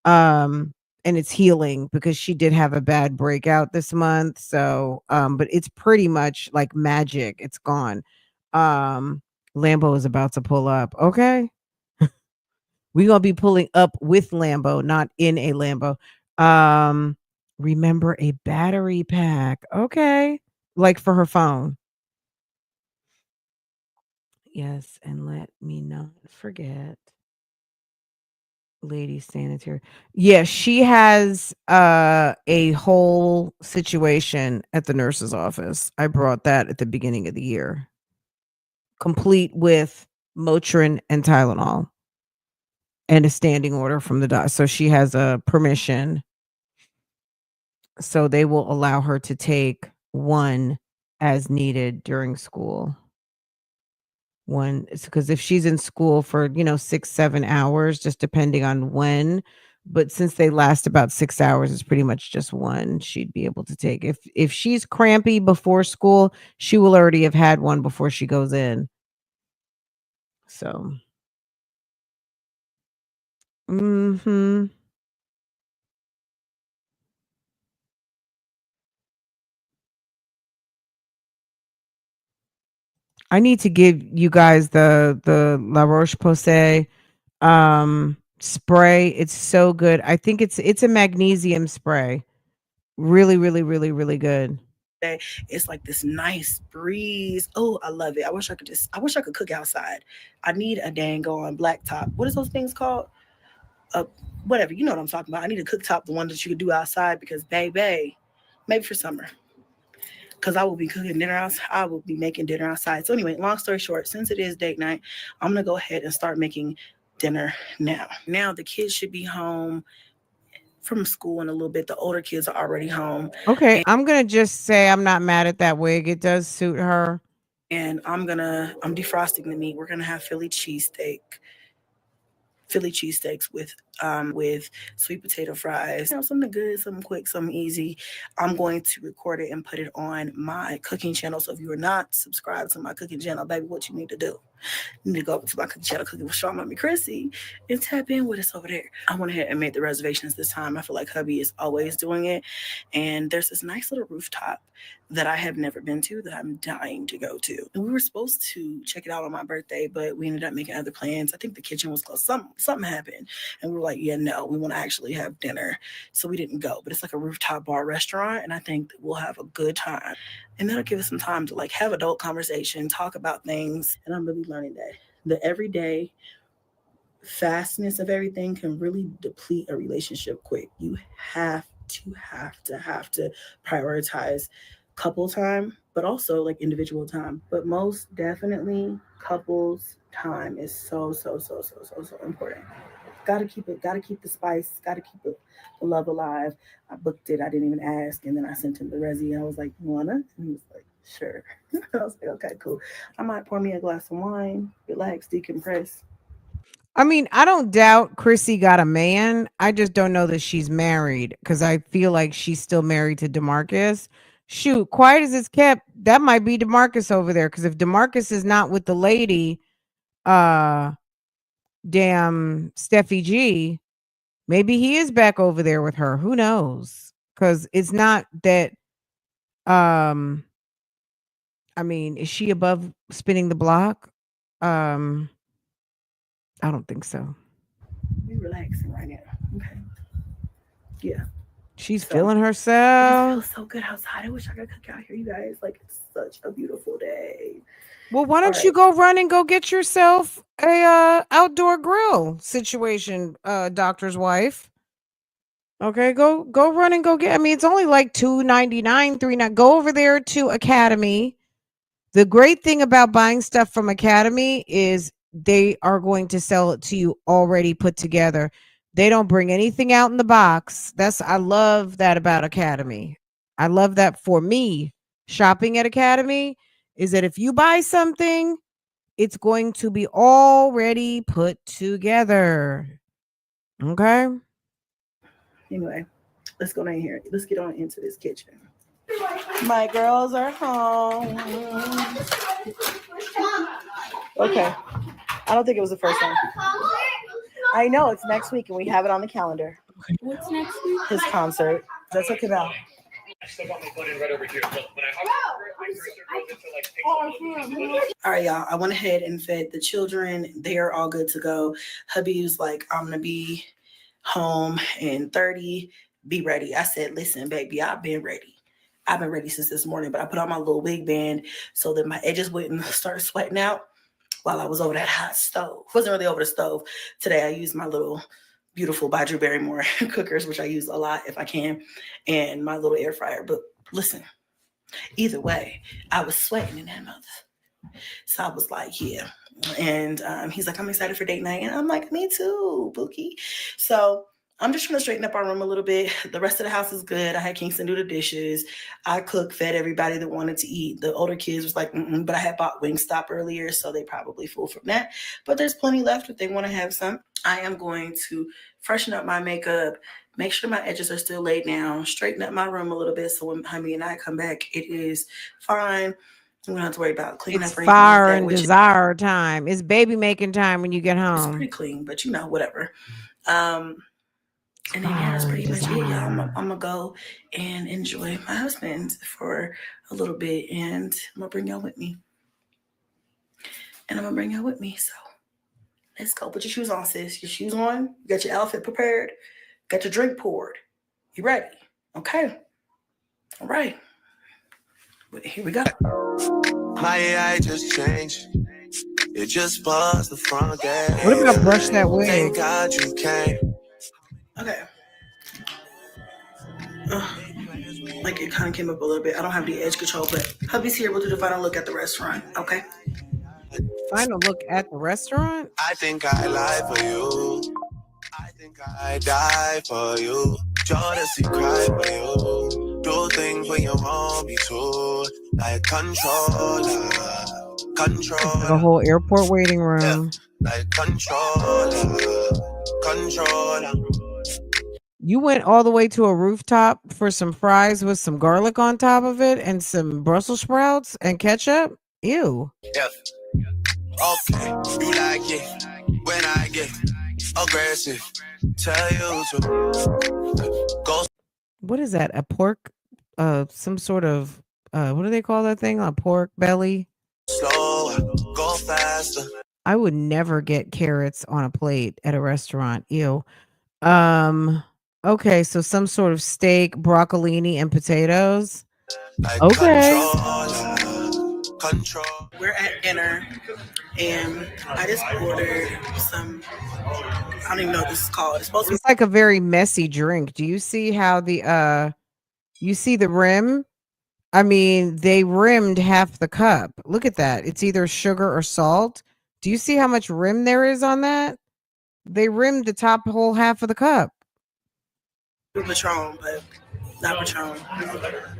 And it's healing because she did have a bad breakout this month. So, but it's pretty much like magic. It's gone. Um, Lambo is about to pull up. Okay. We're gonna be pulling up with Lambo, not in a Lambo. Um, Remember a battery pack. Okay. Like for her phone. Yes, and let me not forget Lady Sanitary. Yeah, she has a whole situation at the nurse's office. I brought that at the beginning of the year, complete with Motrin and Tylenol and a standing order from the doc. So she has a permission. So they will allow her to take one as needed during school. One, it's because if she's in school for 6-7 hours, just depending on when, but since they last about 6 hours, it's pretty much just one she'd be able to take. If she's crampy before school, she will already have had one before she goes in. So mhm. I need to give you guys the La Roche Posay spray. It's so good. I think it's a magnesium spray. Really, really, really, really good. It's like this nice breeze. Oh, I love it. I wish I could cook outside. I need a dang on blacktop. What is those things called? Whatever, you know what I'm talking about. I need a cooktop, the one that you could do outside because baby, maybe for summer. Because I will be cooking dinner outside. I will be making dinner outside. So anyway, long story short, since it is date night, I'm gonna go ahead and start making dinner now. Now the kids should be home from school in a little bit. The older kids are already home. Okay, I'm gonna just say I'm not mad at that wig. It does suit her. And I'm defrosting the meat. We're gonna have Philly cheesesteaks with sweet potato fries. Something good, something quick, something easy. I'm going to record it and put it on my cooking channel. So if you are not subscribed to my cooking channel, baby, what you need to do Need to go over to my cookie channel cookie with Sean Mommy Chrissy and tap in with us over there. I went ahead and made the reservations this time. I feel like hubby is always doing it. And there's this nice little rooftop that I have never been to that I'm dying to go to. And we were supposed to check it out on my birthday, but we ended up making other plans. I think the kitchen was closed. Something happened. And we were like, yeah, no, we want to actually have dinner. So we didn't go. But it's like a rooftop bar restaurant. And I think that we'll have a good time. And that'll give us some time to like have adult conversation, talk about things. And I'm really learning that the everyday fastness of everything can really deplete a relationship quick. You have to prioritize couple time, but also like individual time. But most definitely couples time is so important. Gotta keep the spice, gotta keep the love alive. I booked it, I didn't even ask, and then I sent him the resi. I was like, you wanna? And he was like, sure. I was like, okay, cool. I might pour me a glass of wine, relax, decompress. I mean, I don't doubt Chrissy got a man. I just don't know that she's married because I feel like she's still married to DeMarcus. Shoot, quiet as it's kept, that might be DeMarcus over there. Because if DeMarcus is not with the lady, damn Steffi G, maybe he is back over there with her. Who knows? Because it's not that. I mean, is she above spinning the block? I don't think so. Be relaxing right now. Okay. Yeah. She's So, feeling It herself. feels so good outside. I wish I could cook out here, you guys. Like, it's such a beautiful day. Well, why don't All you right. go run and go get yourself a outdoor grill situation, doctor's wife? Okay, go run and go get. I mean, it's only like $2.99, $3.99. Go over there to Academy. The great thing about buying stuff from Academy is they are going to sell it to you already put together. They don't bring anything out in the box. I love that about Academy. I love that for me. Shopping at Academy is that if you buy something, it's going to be already put together. Okay? Anyway, let's go down here. Let's get on into this kitchen. My girls are home. Okay. I don't think it was the first time. I know it's next week and we have it on the calendar. What's next week? His concert. That's okay about. I still got my button right over here. So when I cursor goes into like All right, y'all. I went ahead and fed the children. They are all good to go. Hubby was like, I'm gonna be home in 30. Be ready. I said, listen, baby, I've been ready. I've been ready since this morning, but I put on my little wig band so that my edges wouldn't start sweating out while I was over that hot stove. Wasn't really over the stove. Today I used my little beautiful by Drew Barrymore cookers, which I use a lot if I can, and my little air fryer. But listen, either way, I was sweating in that mother. So I was like, yeah. And he's like, I'm excited for date night. And I'm like, me too, Bookie. So I'm just trying to straighten up our room a little bit. The rest of the house is good. I had Kingston do the dishes. I cooked, fed everybody that wanted to eat. The older kids was like, but I had bought Wingstop earlier, so they probably full from that. But there's plenty left if they want to have some. I am going to freshen up my makeup, make sure my edges are still laid down, straighten up my room a little bit so when Honey and I come back, it is fine. We don't have to worry about cleaning It's up or anything fire like that, and which desire time. It's baby making time when you get is home. pretty clean, but whatever. And then that's pretty much it, y'all. I'm gonna go and enjoy my husband for a little bit, and I'm gonna bring y'all with me. So let's go. Put your shoes on, sis. Your shoes on. You got your outfit prepared. Got your drink poured. You ready? Okay. All right. Here we go. My AI just changed. It just buzzed the front gate. What about brush that wig? Thank God you came. Okay. Like it kind of came up a little bit. I don't have the edge control, but hubby's here. We'll do the final look at the restaurant. Okay. Final look at the restaurant. I think I lie for you. I think I die for you. Jealousy cry for you. Do things when you want me to. Like controller. Like a whole airport waiting room. Yeah. Like controller. You went all the way to a rooftop for some fries with some garlic on top of it and some Brussels sprouts and ketchup? Ew. Yeah. Okay, you like it when I get aggressive. Tell you to go What is that? A pork? Some sort of what do they call that thing? A pork belly? slower, go faster. I would never get carrots on a plate at a restaurant. Ew. Um. Okay, so some sort of steak, broccolini, and potatoes. Like Okay. control. We're at dinner, and I just ordered some. I don't even know what this is called. It's supposed to be. It's like a very messy drink. Do you see how you see the rim? I mean, they rimmed half the cup. Look at that. It's either sugar or salt. Do you see how much rim there is on that? They rimmed the top whole half of the cup. Patron, but not Patron.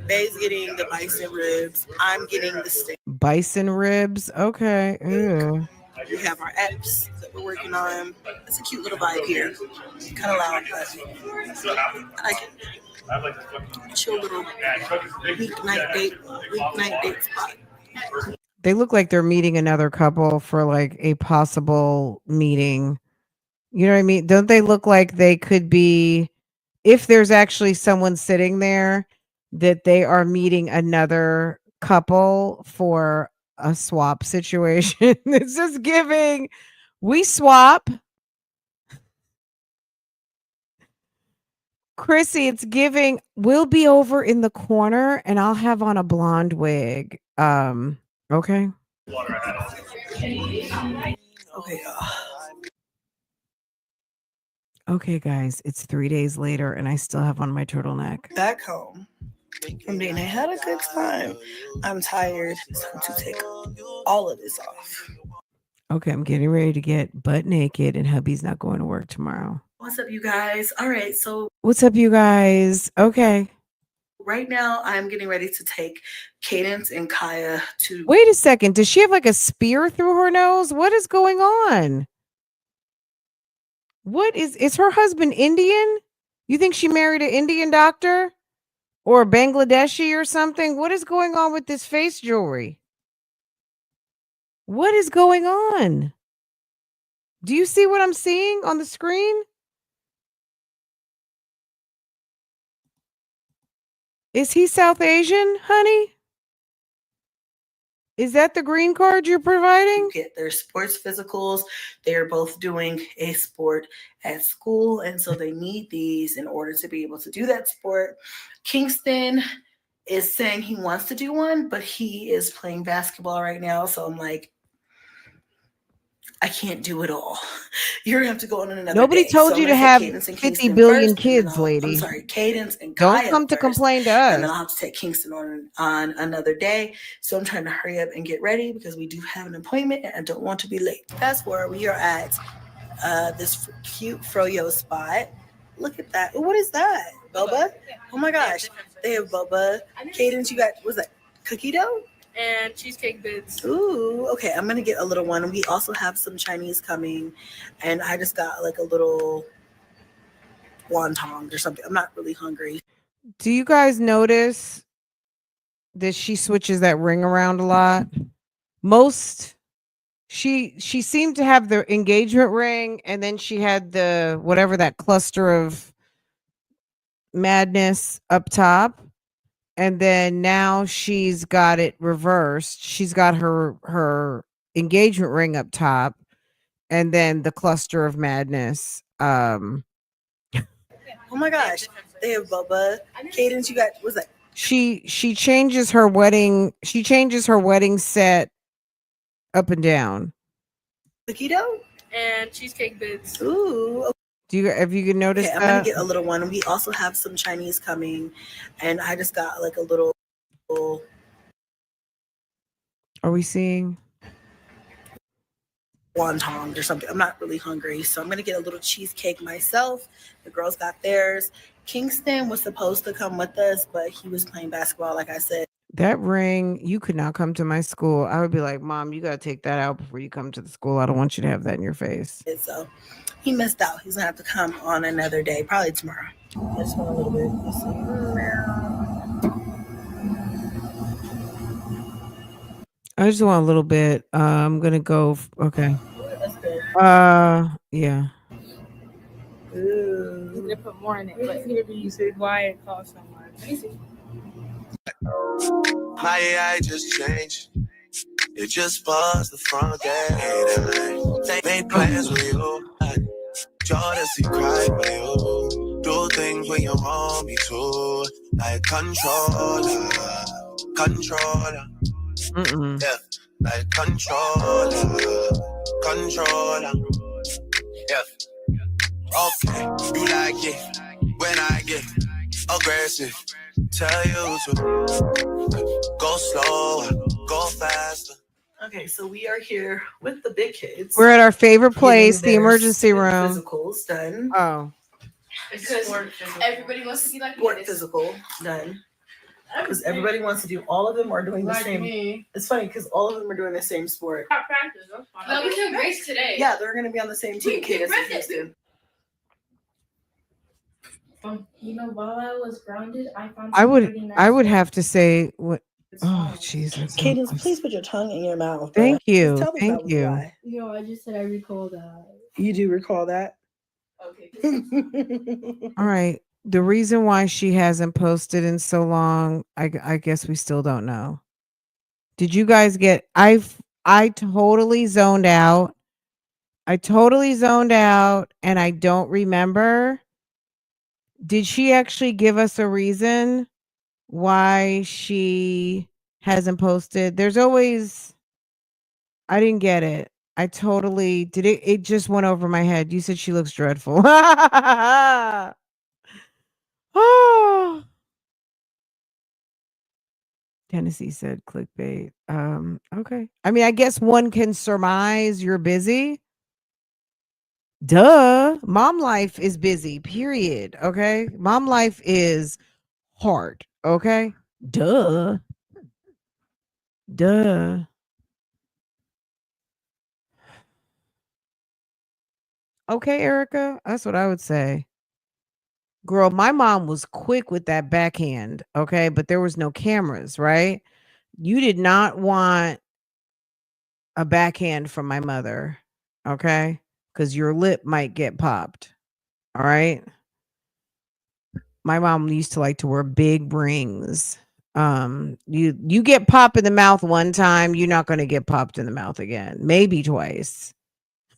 Bay's getting the bison ribs. I'm getting the steak. Bison ribs. Okay. Ew. We have our apps that we're working on. It's a cute little vibe here. Kind of loud, but I like it. Chill little weeknight date spot. They look like they're meeting another couple for like a possible meeting. You know what I mean? Don't they look like they could be, if there's actually someone sitting there, that they are meeting another couple for a swap situation? It's just giving, we swap. Chrissy, it's giving, we'll be over in the corner and I'll have on a blonde wig. Okay. Okay, Okay, guys, it's 3 days later and I still have on my turtleneck. back home. I mean, I had a good time. I'm tired, so I'm to take all of this off. Okay, I'm getting ready to get butt naked and hubby's not going to work tomorrow. What's up, you guys? All right, so What's up, you guys? Okay. right now I'm getting ready to take Cadence and Kaya to. Wait a second. Does she have like a spear through her nose? What is going on? What is her husband Indian? You think she married an Indian doctor or Bangladeshi or something? What is going on with this face jewelry? What is going on? Do you see what I'm seeing on the screen? Is he South Asian, honey? Is that the green card you're providing? Get their sports physicals. They are both doing a sport at school, and so they need these in order to be able to do that sport. Kingston is saying he wants to do one, but he is playing basketball right now, so I'm like, I can't do it all. You're gonna have to go on another. Nobody day. told So you to have 50 billion kids, lady. I'm sorry, Cadence and Don't Kaya come to first, complain to and then us. I'll have to take Kingston on another day. So I'm trying to hurry up and get ready because we do have an appointment and I don't want to be late. Fast forward, we are at this cute froyo spot. Look at that. What is that? Boba? Oh my gosh. They have boba. Cadence, you got, what's that? Cookie dough? And cheesecake bits. Ooh, okay. I'm gonna get a little one. We also have some Chinese coming, and I just got like a little wonton or something. I'm not really hungry. Do you guys notice that she switches that ring around a lot? She seemed to have the engagement ring, and then she had the whatever that cluster of madness up top. And then now she's got it reversed. She's got her engagement ring up top, and then the cluster of madness. Oh my gosh, they have boba. Cadence, you got, what's that? She changes her wedding. She changes her wedding set up and down. Cookie dough and cheesecake bits. Ooh. Have you noticed that? I'm gonna get a little one. We also have some Chinese coming, and I just got like a little. Are we seeing wonton or something? I'm not really hungry, so I'm gonna get a little cheesecake myself. The girls got theirs. Kingston was supposed to come with us, but he was playing basketball, like I said. That ring, you could not come to my school. I would be like, Mom, you gotta take that out before you come to the school. I don't want you to have that in your face. So he missed out. He's gonna have to come on another day, probably tomorrow. Just want a little bit. Let's see. I just want a little bit. I'm gonna go. Okay. That's good. Yeah. Ooh. He's gonna put more in it, but he's gonna be why it costs so much. Let me see. My AI just changed. It just buzzed the front gate. They made plans with you. Jealousy cry for you. Do things when you want me to. Like controller. Controller. Mm-mm. Yeah. Like controller. Controller. Yeah. Okay. You like it when I get aggressive. Tell you to go slower, go faster. Okay, so we are here with the big kids. We're at our favorite place, the Getting their emergency student room. physicals done. Oh. Because everybody wants to be like Sport physical done. Because everybody wants to do, all of them are doing the same. Me. It's funny because all of them are doing the same sport. practice. That's fine. No, we can race today. Yeah, they're going to be on the same team. You know, while I was grounded, I found. I would have to say what. Oh Jesus! Cadence, please put your tongue in your mouth. Thank you. Tell them Thank that was you. a lie. Yo, I just said I recall that. You do recall that? Okay. All right. The reason why she hasn't posted in so long, I guess we still don't know. Did you guys get? I totally zoned out. I totally zoned out, and I don't remember. Did she actually give us a reason why she hasn't posted? There's always. I didn't get it. I totally did it. It just went over my head. You said she looks dreadful. Oh. Tennessee said clickbait. Okay. I mean, I guess one can surmise you're busy. Duh. Mom life is busy, period. Okay. Mom life is hard. Okay. Duh. Duh. Okay, Erica. That's what I would say. Girl, my mom was quick with that backhand. Okay. But there was no cameras, right? You did not want a backhand from my mother. Okay. Because your lip might get popped. All right. My mom used to like to wear big rings. You get pop in the mouth one time, you're not going to get popped in the mouth again. Maybe twice.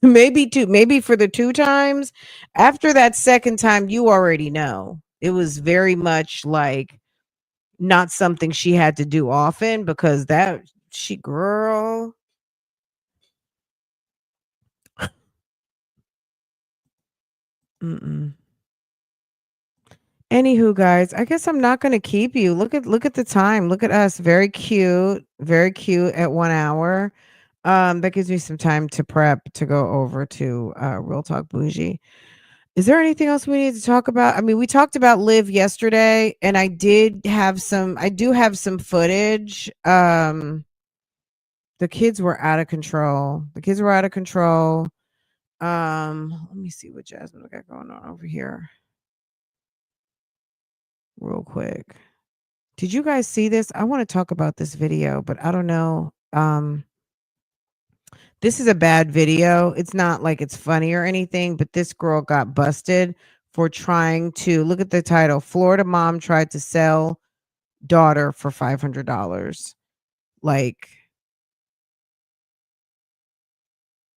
Maybe two. Maybe for the two times. After that second time, you already know. It was very much like not something she had to do often because that she girl. Mm-mm. Anywho, guys, I guess I'm not gonna keep you. Look at the time. Look at us. Very cute at 1 hour. That gives me some time to prep to go over to Real Talk Bougie. Is there anything else we need to talk about? I mean, we talked about Liv yesterday, and I do have some footage. The kids were out of control. Let me see what Jasmine got going on over here real quick. Did you guys see this? I want to talk about this video, but I don't know. This is a bad video. It's not like it's funny or anything, but this girl got busted for trying to look at the title. Florida mom tried to sell daughter for $500. Like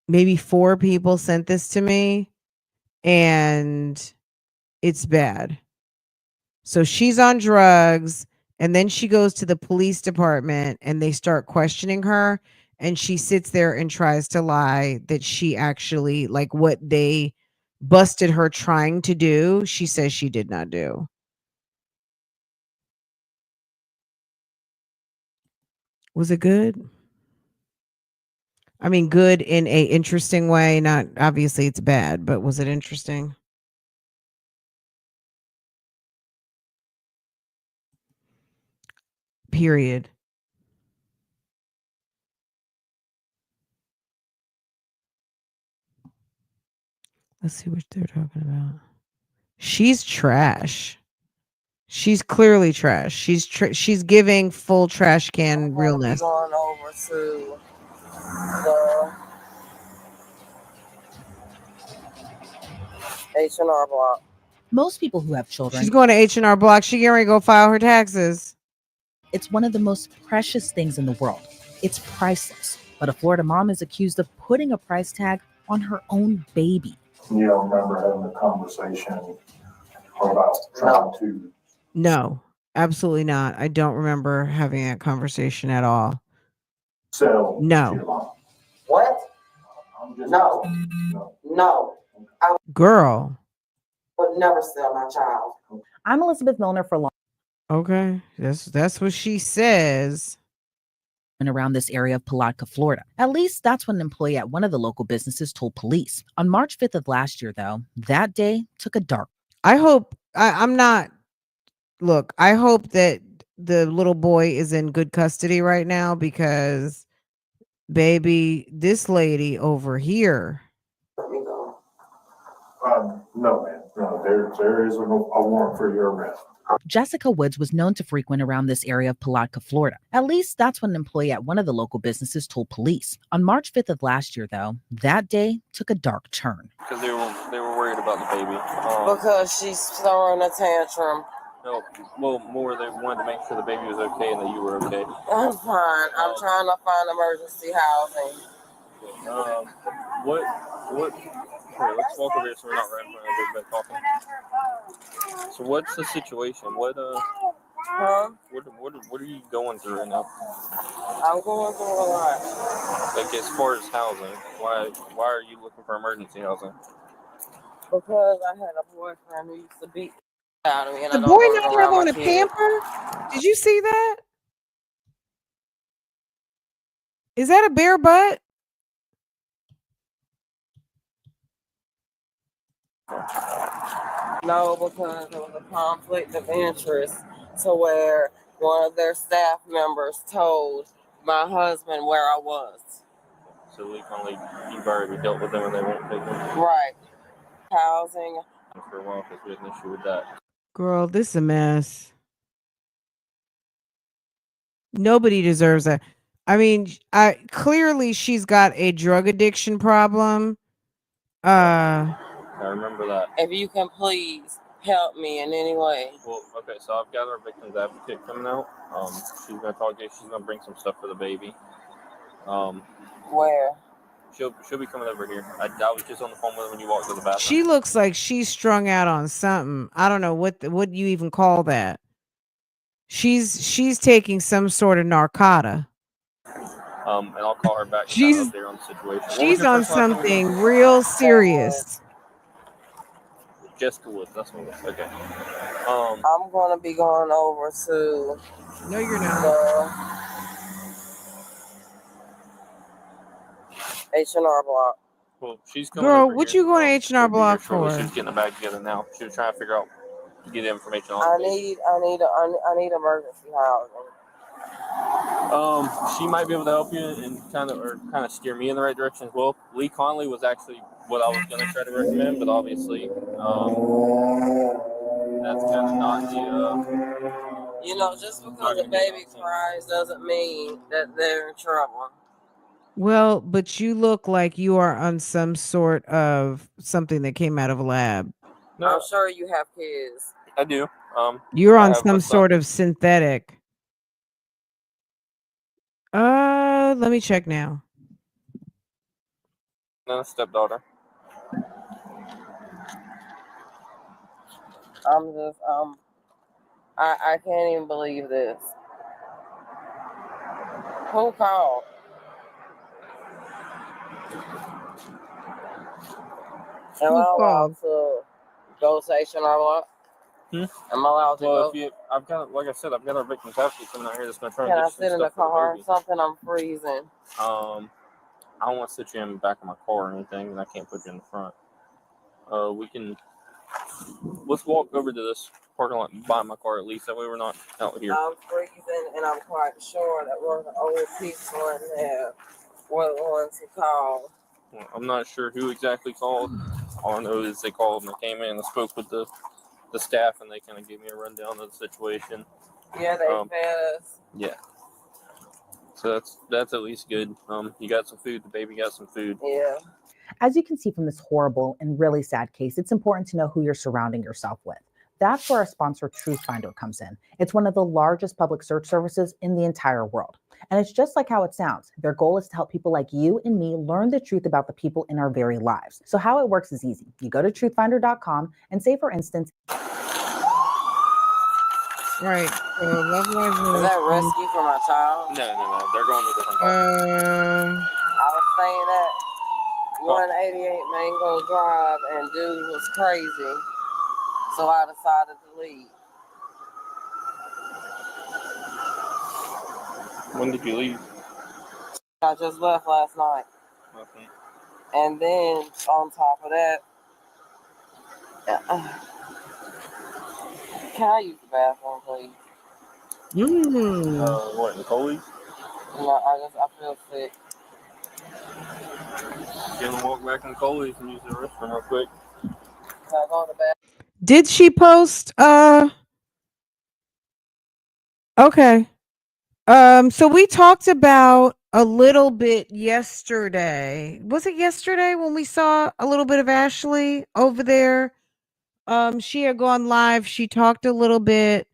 maybe 4 people sent this to me and it's bad. So she's on drugs and then she goes to the police department and they start questioning her and she sits there and tries to lie that she actually like what they busted her trying to do, she says she did not do. Was it good? I mean, good in a interesting way, not obviously it's bad, but was it interesting? Period. Let's see what they're talking about. She's trash. She's clearly trash. She's giving full trash can I'm gonna be realness. going over to the H&R Block. Most people who have children, She's going to H&R Block. She getting ready to go file her taxes. it's one of the most precious things in the world. It's priceless. But a Florida mom is accused of putting a price tag on her own baby. You don't remember having a conversation about trying to No, absolutely not. I don't remember having that conversation at all. sell to No. your mom? What? I'm just No. no. No. Girl. Would never sell my child. I'm Elizabeth Milner for long Okay. That's what she says. around this area of Palatka, Florida. At least that's what an employee at one of the local businesses told police. On March 5th of last year, though, that day took a dark. I hope I'm not. Look, I hope that the little boy is in good custody right now because, baby, this lady over here. Let me go. No, man. No, there is a warrant for your arrest. Jessica Woods was known to frequent around this area of Palatka, Florida. At least that's what an employee at one of the local businesses told police. On March 5th of last year, though, that day took a dark turn. Because they were worried about the baby. Because she's throwing a tantrum. No, well, more they wanted to make sure the baby was okay and that you were okay. I'm fine. I'm trying to find emergency housing. What? Here, let's walk over here so we're not right in front of everybody talking. So what's the situation? What are you going through right now? I'm going through a lot. Like as far as housing, why are you looking for emergency housing? Because I had a boyfriend who used to beat out of me. And The I boy don't want to not go have around on my a kids. pamper? Did you see that? Is that a bare butt? No, because there was a conflict of interest to where one of their staff members told my husband where I was. So you've already dealt with them and they won't take them. Right. Housing. For a while because we had an issue with that. Girl, this is a mess. Nobody deserves that. I mean, clearly she's got a drug addiction problem. I remember that. If you can please help me in any way. Well, okay, so I've got our victim's advocate coming out. She's gonna talk to you. She's gonna bring some stuff for the baby. Where? She'll be coming over here. I was just on the phone with her when you walked to the bathroom. She looks like she's strung out on something. I don't know what you even call that. She's taking some sort of narcotic. And I'll call her back. She's and update her on the situation. She's on something real serious. Jessica Woods, that's what it was. Okay. I'm gonna be going over to. No, you're not. H&R Block. Well, she's coming. Girl, over what here. you going to H&R Block for? She's getting the bag together now. She was trying to figure out, get information on. I need emergency housing. She might be able to help you and kind of steer me in the right direction as well. Lee Conley was actually what I was going to try to recommend, but obviously, that's kind of not the. Just because a baby cries doesn't mean that they're in trouble. Well, but you look like you are on some sort of something that came out of a lab. No. I'm sure you have kids. I do. You're on some sort of synthetic. Let me check now. No, stepdaughter. I'm just I can't even believe this. Who called? Am I allowed to go to H&R Block? Am I allowed to go? I've got, like I said, I've got our victim's advocate coming out here that's going to try Can and I sit in the car or something? I'm freezing. I don't want to sit you in the back of my car or anything, and I can't put you in the front. Let's walk over to this parking lot and buy my car at least. That way we're not out here. I'm freezing, and I'm quite sure that one of the old people in there were the ones who called. Well, I'm not sure who exactly called. All I know is they called and I came in and spoke with the the staff, and they kind of gave me a rundown of the situation. Yeah, they fed us. Yeah. So that's at least good. You got some food. The baby got some food. Yeah. As you can see from this horrible and really sad case, it's important to know who you're surrounding yourself with. That's where our sponsor Truth Finder comes in. It's one of the largest public search services in the entire world. And it's just like how it sounds. Their goal is to help people like you and me learn the truth about the people in our very lives. So how it works is easy. You go to truthfinder.com and say, for instance, Right. So Love Live Is that rescue for my child? No. They're going to a different car. I was staying at 188 Mango Drive, and dude was crazy. So I decided to leave. When did you leave? I just left last night. Okay. And then on top of that, can I use the bathroom, please? What, in Coley's? No, I feel sick. Gonna walk back in Coley's and use the restroom real quick. Can I go to the bathroom? Did she post? Okay. So we talked about a little bit yesterday. Was it yesterday when we saw a little bit of Ashley over there? She had gone live. She talked a little bit.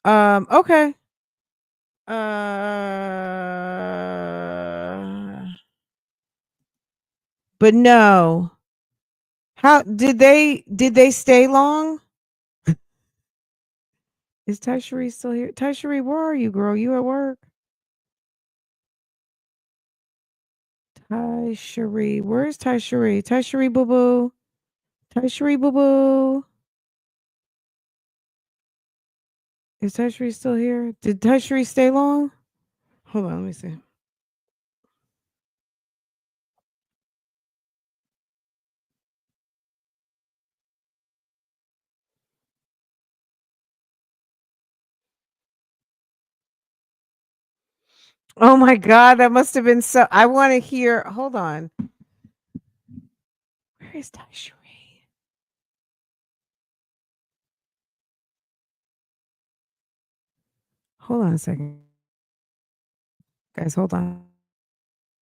Okay. But no. How did they stay long? Is Tysheri still here? Tysheri, where are you, girl? You at work? Tysheri, where's Tysheri? Tysheri boo boo. Tysheri boo boo. Is Tysheri still here? Did Tysheri stay long? Hold on, let me see. Oh my God, that must have been so. I want to hear. Hold on. Where is Tysheri? Hold on a second. Guys, hold on.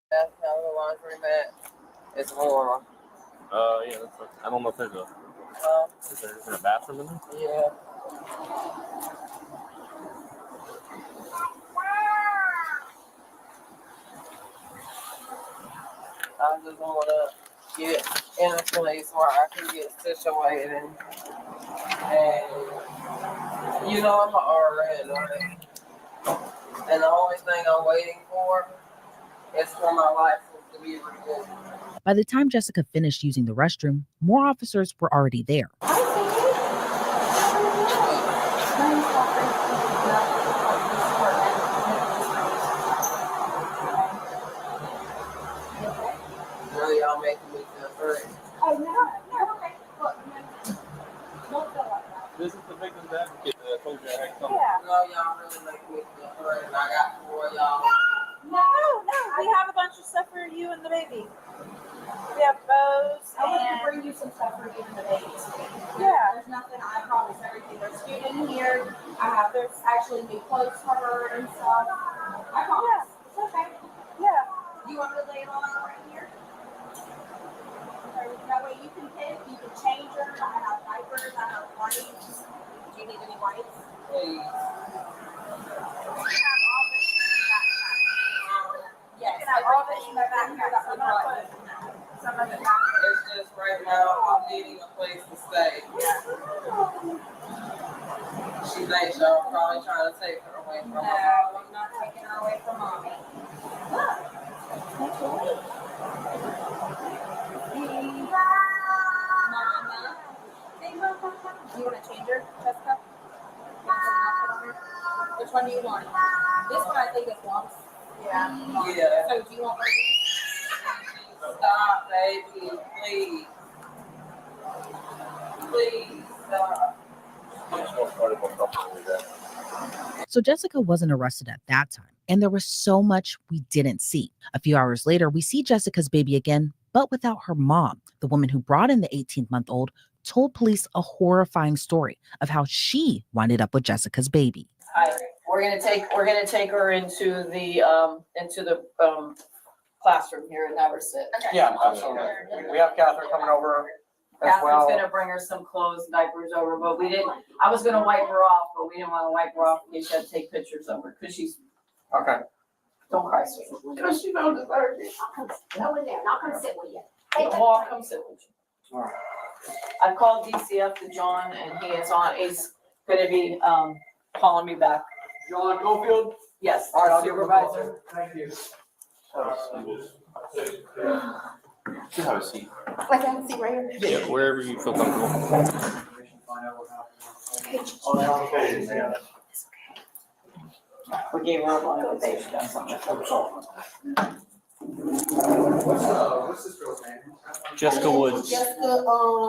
That's how the laundry mat. It's warm. Yeah, I don't know if there's a. Is there a bathroom in there? Yeah. I just want to get in a place where I can get situated. And you know, I'm an RN, right? And the only thing I'm waiting for is for my license to be renewed. by the time Jessica finished using the restroom, more officers were already there. Really, y'all making me feel hurt. Oh, no, okay. Look, don't feel like that. This is the victim's advocate that I told you I had something. Yeah. No, y'all really making me feel hurt, and I got 4 of y'all. No, we have a bunch of stuff for you and the baby. We have bows. I want to bring you some stuff for you and the babies. Yeah. There's nothing, I promise, everything. There's food in here. There's actually new clothes for her and stuff. I promise. Yeah. It's okay. Yeah. You want me to lay it on right here? That way you can pick, you can change her. I have diapers, I have wipes. Do you need any wipes? Please. We have all this in the backpack. Yes, You can have all this in the everything backpack. that's in the Right. some of it back there. It's just right now, I'm needing a place to stay. She thinks y'all probably trying to take her away from No, her. I'm not taking her away from mommy. Mama. You want to change her, Jessica? Which one do you want? This one I think is lumps. Yeah. Yeah. So do you want one of these? Stop, baby. Please. Please stop. So Jessica wasn't arrested at that time, and there was so much we didn't see. A few hours later, we see Jessica's baby again, but without her mom, the woman who brought in the 18-month-old told police a horrifying story of how she winded up with Jessica's baby. Hi, we're gonna take her into the classroom here at Neversit. Yeah, absolutely. We have Catherine coming over as Catherine's well. gonna bring her some clothes, diapers over, but I was gonna wipe her off, but we didn't wanna wipe her off in case she had to take pictures of her, cause she's, Okay. don't cry, sweetie. Cause she don't deserve it. Go in there, not gonna sit with you. Well, I'll come sit with you. All right. I called DCF to John and he's gonna be, calling me back. John Cofield? Yes, All right, I'll give her a call. supervisor. Thank you. Just have a seat. Like that, see right here. Yeah, wherever you feel comfortable. On the application, man. We gave her a lot of days, got something. What's this girl's name? Jessica Woods. Jessica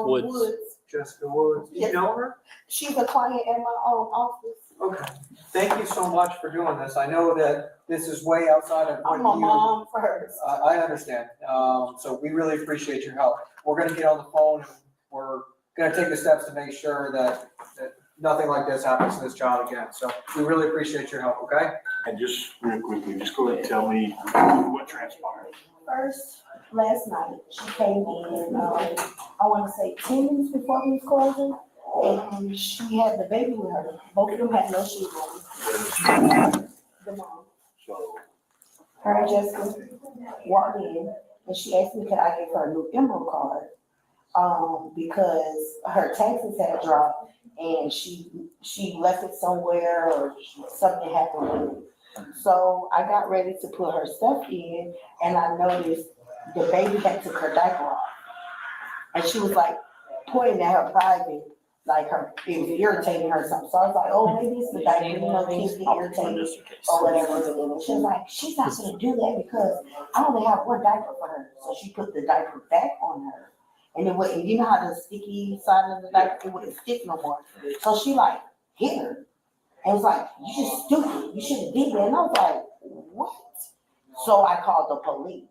Woods. Jessica Woods. You know her? She's a client in my office. Okay. Thank you so much for doing this. I know that this is way outside of what I'm a you. mom first. I understand. So we really appreciate your help. We're gonna get on the phone and we're gonna take the steps to make sure that nothing like this happens to this child again. So we really appreciate your help, okay? And just real quickly, just go ahead and tell me what transpired. First, last night, she came in, I wanna say 10 minutes before we was closing, and she had the baby with her. Both of them had no shoes on. The mom. So, Her and Jessica walked in, and she asked me could I give her a new Emerald card, because her taxes had dropped, and she left it somewhere, or something happened with it. So I got ready to put her stuff in, and I noticed the baby had took her diaper off. And she was like pointing at her private, like it was irritating her or something. So I was like, oh, maybe it's the diaper, kids get irritated or whatever. And she was like, she's not gonna do that because I only have one diaper for her. So she put the diaper back on her. And it wouldn't, you know how the sticky side of the diaper, it wouldn't stick no more. So she like hit her. And was like, you just stupid, you should have did that. And I was like, what? So I called the police.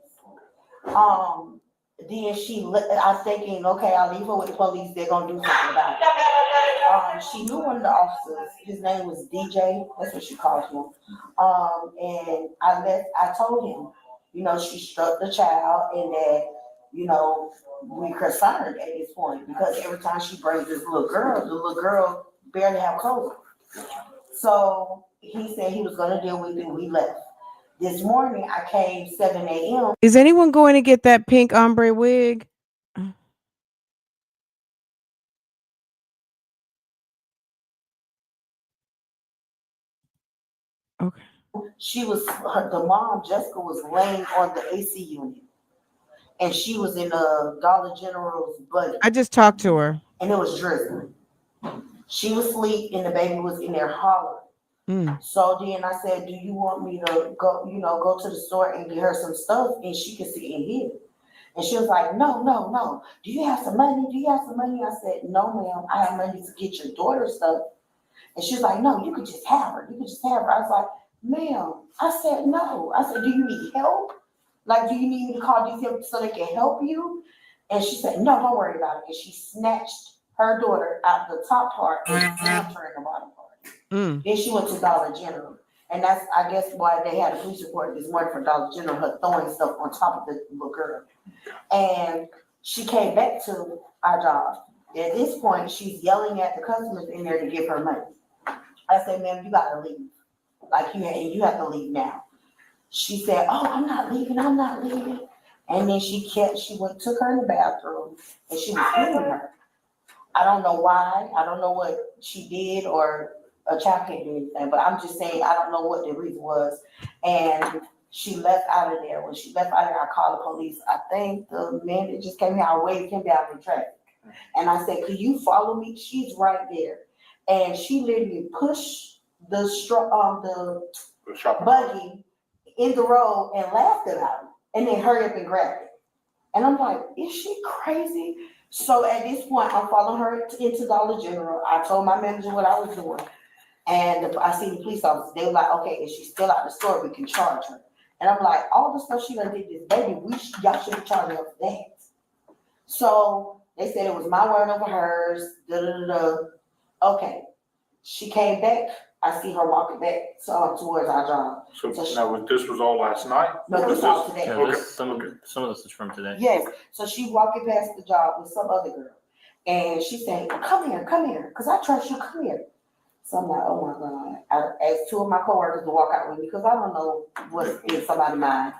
Then I was thinking, okay, I'll leave her with the police, they're gonna do something about it. She knew one of the officers, his name was DJ, that's what she called him. And I told him, she struck the child and that, we're concerned at this point because every time she brings this little girl, the little girl barely have clothes. So he said he was gonna deal with it, we left. This morning I came 7 a.m. Is anyone going to get that pink ombre wig? Okay. The mom, Jessica, was laying on the AC unit. And she was in a Dollar General's buddy. I just talked to her. And it was drizzling. She was asleep and the baby was in there hollering. So then I said, do you want me to go to the store and get her some stuff and she can sit in here? And she was like, no. Do you have some money? I said, no, ma'am. I have money to get your daughter stuff. And she was like, no, you could just have her. I was like, ma'am. I said, no. I said, do you need help? Like, do you need me to call DCF so they can help you? And she said, no, don't worry about it. And she snatched her daughter out the top part and slammed her in the bottom part. Then she went to Dollar General. And that's, I guess, why they had a police report this morning for Dollar General, her throwing stuff on top of the little girl. And she came back to our job. At this point, she's yelling at the customers in there to give her money. I said, ma'am, you gotta leave. Like, you have to leave now. She said, oh, I'm not leaving. And then took her in the bathroom and she was hitting her. I don't know why. I don't know what she did or a child can't do anything, but I'm just saying, I don't know what the reason was. And she left out of there. When she left out of there, I called the police. I think the man that just came here, I waved him down in traffic. And I said, could you follow me? She's right there. And she literally pushed the buggy in the road and laughed about it. And then hurry up and grabbed it. And I'm like, is she crazy? So at this point, I'm following her into Dollar General. I told my manager what I was doing. And I seen the police officers. They were like, okay, if she's still out the store, we can charge her. And I'm like, all the stuff she done did this baby, y'all should be charging her for that. So They said it was my word over hers. Da da da da. Okay. She came back. I see her walking back towards our job. So now this was all last night? No, this all today. Yeah, Okay. some of this is from today. Yes. So she walking past the job with some other girl. And she said, come here, because I trust you, come here. So I'm like, oh my God. I asked two of my coworkers to walk out with me because I don't know what's in somebody's mind.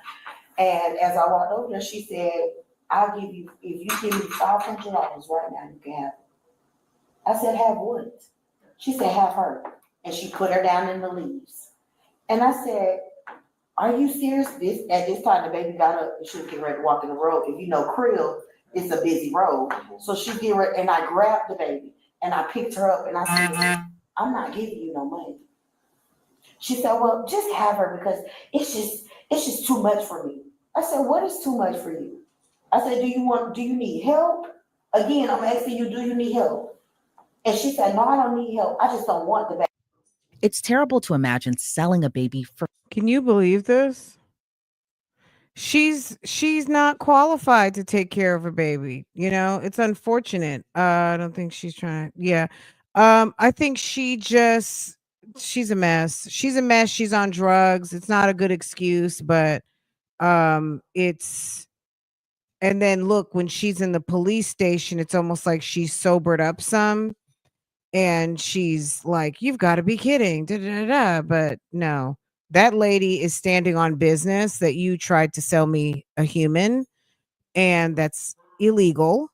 And as I walked over there, she said, I'll give you, if you give me $500 right now, you can have it. I said, have what? She said, have her. And she put her down in the leaves. And I said, are you serious? At this time, the baby got up and she was getting ready to walk in the road. If you know Krill, it's a busy road. So she did it, and I grabbed the baby and I picked her up and I said, I'm not giving you no money. She said, well, just have her because it's just too much for me. I said, what is too much for you? I said, do you need help? Again, I'm asking you, do you need help? And she said, no, I don't need help. I just don't want the baby. It's terrible to imagine selling a baby for. Can you believe this? She's not qualified to take care of a baby. You know, it's unfortunate. I don't think she's trying. Yeah. I think she's a mess. She's a mess. She's on drugs. It's not a good excuse, but it's and then look, when she's in the police station, it's almost like she's sobered up some and she's like, you've got to be kidding. Da, da, da, da. But no, that lady is standing on business that you tried to sell me a human, and that's illegal.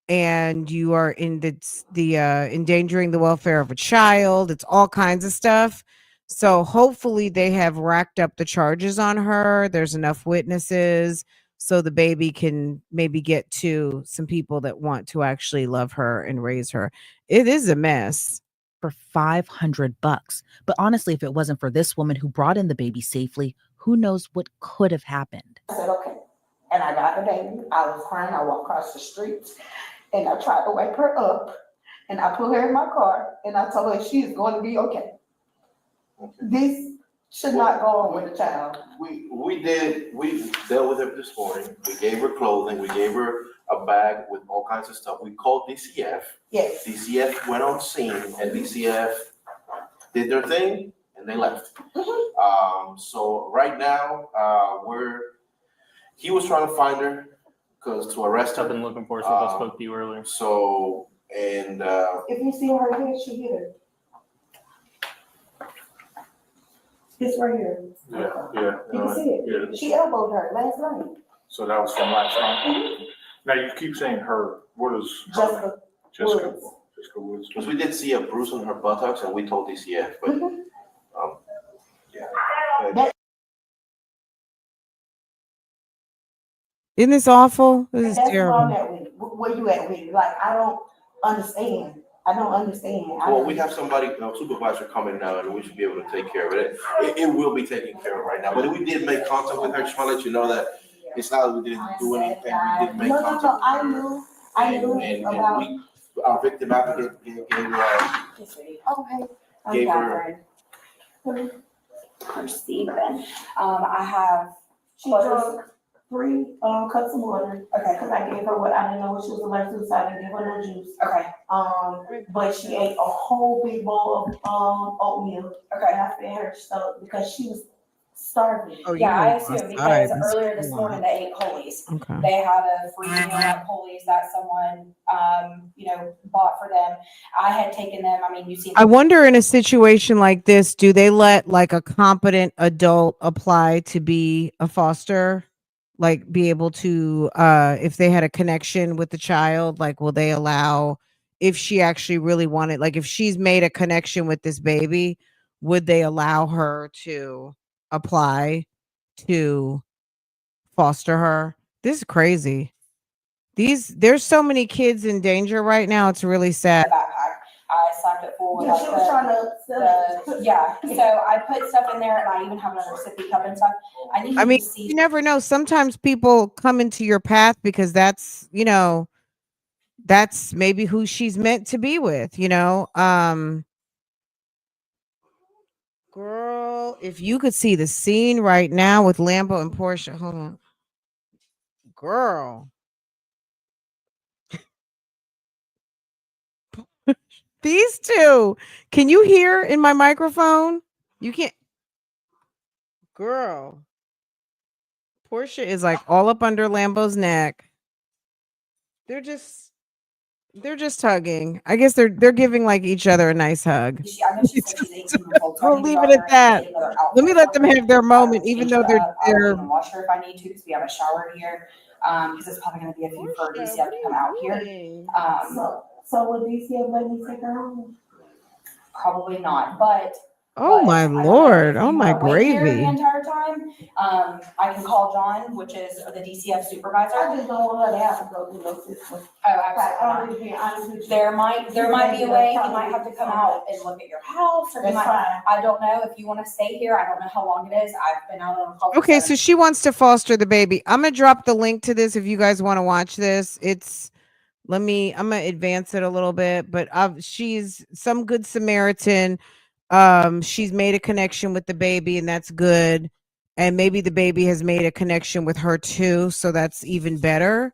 And you are in the endangering the welfare of a child. It's all kinds of stuff. So hopefully they have racked up the charges on her. There's enough witnesses so the baby can maybe get to some people that want to actually love her and raise her. It is a mess. For $500. But honestly, if it wasn't for this woman who brought in the baby safely, who knows what could have happened. I said, okay. And I got the baby. I was crying. I walked across the street and I tried to wake her up. And I put her in my car and I told her she's going to be okay. This should not go on with a child. We dealt with her this morning. We gave her clothing. We gave her a bag with all kinds of stuff. We called DCF. Yes. DCF went on scene and DCF did their thing and they left. So right now, he was trying to find her because to arrest her. I've been looking for her since I spoke to you earlier. So, and if you see her here, she hit her. It's right here. Yeah. You can see it. Yeah. She elbowed her last night. So that was from last night. Now you keep saying her. What is her Jessica name? Jessica Woods. because we did see a bruise on her buttocks and we told DCF, but yeah. Isn't this awful? This is That's terrible. where I'm at with it. Where you at with it? Like, I don't understand. Well, we have somebody, a supervisor coming now, and we should be able to take care of it. It will be taken care of right now. But we did make contact with her. Just want to let you know that it's not that we didn't do anything. We did make contact. No, I knew about. And our victim advocate gave Okay. her. Chrissy, then. I have. She drunk 3 cups of water. Okay, because I gave her what I didn't know what she was allergic to, so I didn't give her no juice. Okay. But she ate a whole big bowl of oatmeal. Okay, I fed her so because she was starving. Oh, Yeah, I you assume outside. because earlier this Come morning on. they ate Polies. Okay. They had a free meal at Polies that someone, bought for them. I had taken them. I mean, you see. I wonder in a situation like this, do they let like a competent adult apply to be a foster? Like be able to if they had a connection with the child, like will they allow if she actually really wanted, like if she's made a connection with this baby, would they allow her to apply to foster her? This is crazy. There's so many kids in danger right now. It's really sad. Backpack. I slapped it full with Yeah, she was trying to sell it. yeah. So I put stuff in there and I even have another sippy cup and stuff. I mean, you never know. Sometimes people come into your path because that's maybe who she's meant to be with, Girl, if you could see the scene right now with Lambo and Portia. Hold on. Girl. These two. Can you hear in my microphone? You can't. Girl. Portia is like all up under Lambo's neck. They're just hugging. I guess they're giving like each other a nice hug. I know she said she's 18 months old. So We'll leave it at that. Let me let them have their moment, even though I'll they're even wash her if I need to, because we have a shower here. Because it's probably going to be a few for DCF to come out here. So will DCF let me take her home? Probably not, but. Oh my Lord. Oh my Wait here the gravy. entire time. I can call John, which is the DCF supervisor. I just don't want her to have to go through those systems. Oh, absolutely. There might be a way he might have to come out and look at your house, or he might, I don't know if you want to stay here. I don't know how long it is. I've been out on a call. Okay, so she wants to foster the baby. I'm gonna drop the link to this if you guys want to watch this. I'm gonna advance it a little bit, but she's some good Samaritan. She's made a connection with the baby, and that's good. And maybe the baby has made a connection with her too, so that's even better.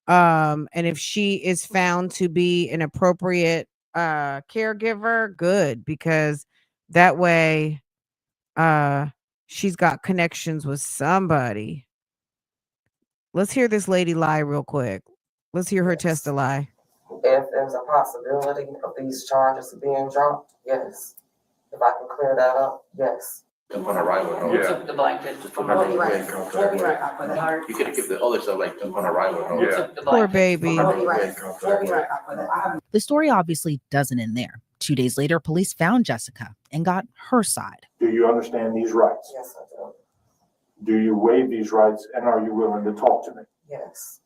And if she is found to be an appropriate caregiver, good, because that way she's got connections with somebody. Let's hear this lady lie real quick. Let's hear her test a lie. If there's a possibility of these charges being dropped, yes. If I can clear that up, yes. Jump on a ride with no. Took the blanket. We'll be right back with it. You could give the other stuff like jump on a ride with no. Poor baby. We'll be right back with it. The story obviously doesn't end there. 2 days later, police found Jessica and got her side. Do you understand these rights? Yes, I do. Do you waive these rights, and are you willing to talk to me? Yes.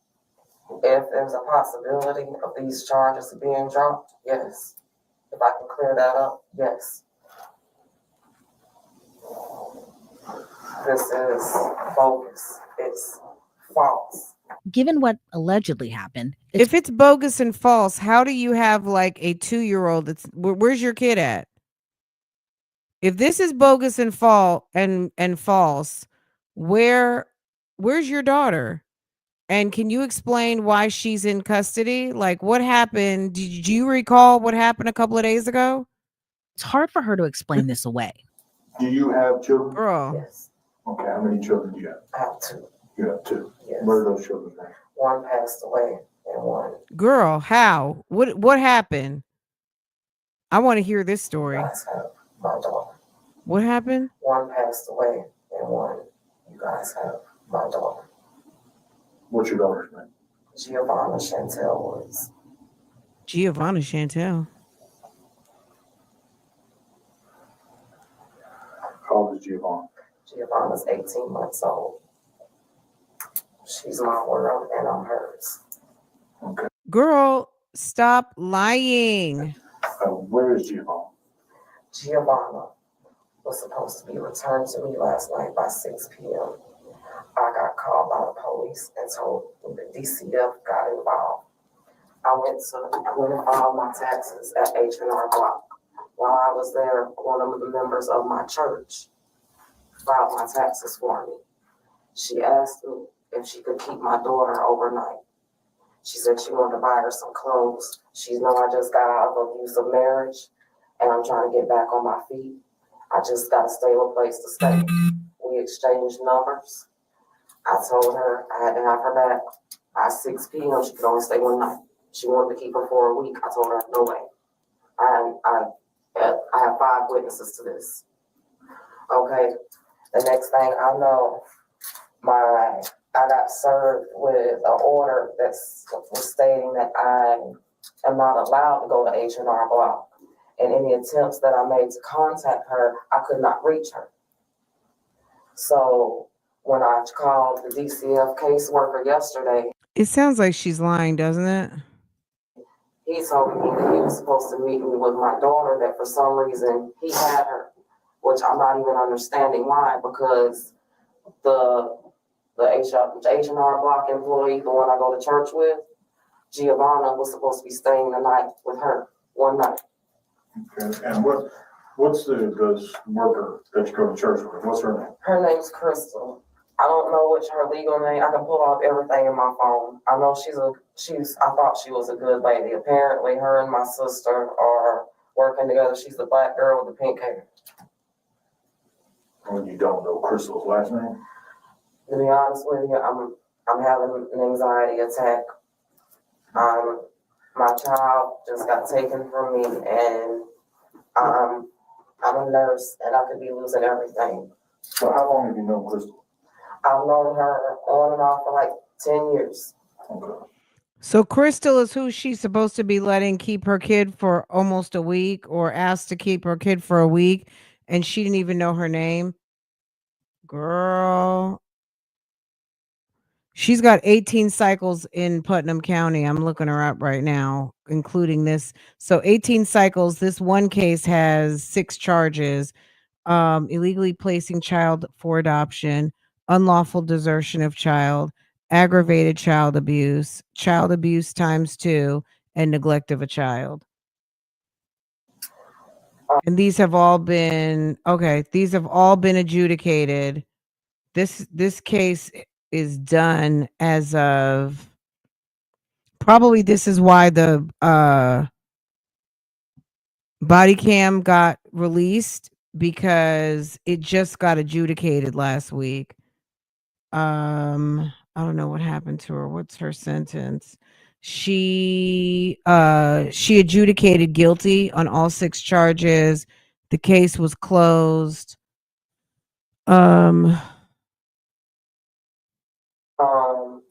If there's a possibility of these charges being dropped, yes. If I can clear that up, yes. This is bogus. It's false. Given what allegedly happened, If it's bogus and false, how do you have like a 2-year-old that's where's your kid at? If this is bogus and false, where's your daughter? And can you explain why she's in custody? Like, what happened? Did you recall what happened a couple of days ago? it's hard for her to explain this away. Do you have children? Girl. Yes. Okay, how many children do you have? I have 2. You have 2. Yes. Where are those children at? One passed away and one. Girl, how? What happened? I want to hear this story. You guys have my daughter. What happened? One passed away and one. You guys have my daughter. What's your daughter's name? Giovanna Chantel Woods. Giovanna Chantel. How old is Giovanna? Giovanna's 18 months old. She's my world and I'm hers. Okay. Girl, stop lying. Where is Giovanna? Giovanna was supposed to be returned to me last night by 6 p.m. I got called by the police and told the DCF got involved. I went and filed my taxes at H&R Block. While I was there, one of the members of my church filed my taxes for me. She asked me if she could keep my daughter overnight. She said she wanted to buy her some clothes. She know I just got out of abusive marriage and I'm trying to get back on my feet. I just got a stable place to stay. We exchanged numbers. I told her I had to have her back by 6 p.m. She could only stay one night. She wanted to keep her for a week. I told her, no way. I have 5 witnesses to this. Okay. The next thing I know, I got served with an order that was stating that I am not allowed to go to H&R Block. And any attempts that I made to contact her, I could not reach her. So when I called the DCF caseworker yesterday, It sounds like she's lying, doesn't it? he told me that he was supposed to meet me with my daughter, that for some reason he had her, which I'm not even understanding why, because the H&R Block employee, the one I go to church with, Giovanna was supposed to be staying the night with her, one night. Okay. And what's the worker that you go to church with? What's her name? Her name's Crystal. I don't know which her legal name. I can pull off everything in my phone. I know I thought she was a good lady. Apparently her and my sister are working together. She's the black girl with the pink hair. And you don't know Crystal's last name? To be honest with you, I'm having an anxiety attack. My child just got taken from me, and I'm a nurse, and I could be losing everything. So how long have you known Crystal? I've known her on and off for like 10 years. Okay. So Crystal is who she's supposed to be letting keep her kid for almost a week, or asked to keep her kid for a week, and she didn't even know her name. Girl. She's got 18 cycles in Putnam County. I'm looking her up right now, including this. So 18 cycles. This one case has 6 charges. Illegally placing child for adoption, unlawful desertion of child, aggravated child abuse times 2, and neglect of a child. And these have all been adjudicated. This case is done as of, probably this is why the body cam got released, because it just got adjudicated last week. I don't know what happened to her. What's her sentence? She adjudicated guilty on all 6 charges. The case was closed.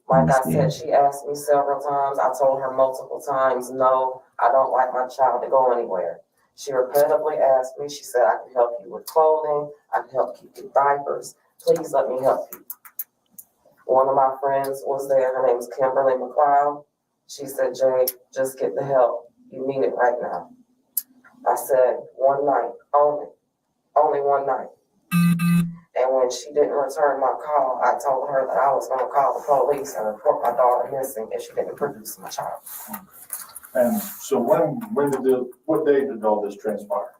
Like I said, she asked me several times. I told her multiple times, no, I don't like my child to go anywhere. She repetitively asked me, she said, I can help you with clothing, I can help keep your diapers. Please let me help you. One of my friends was there, her name's Kimberly McLeod. She said, Jay, just get the help. You need it right now. I said, one night, only one night. And when she didn't return my call, I told her that I was going to call the police and report my daughter missing if she didn't produce my child. And so what day did all this transpire?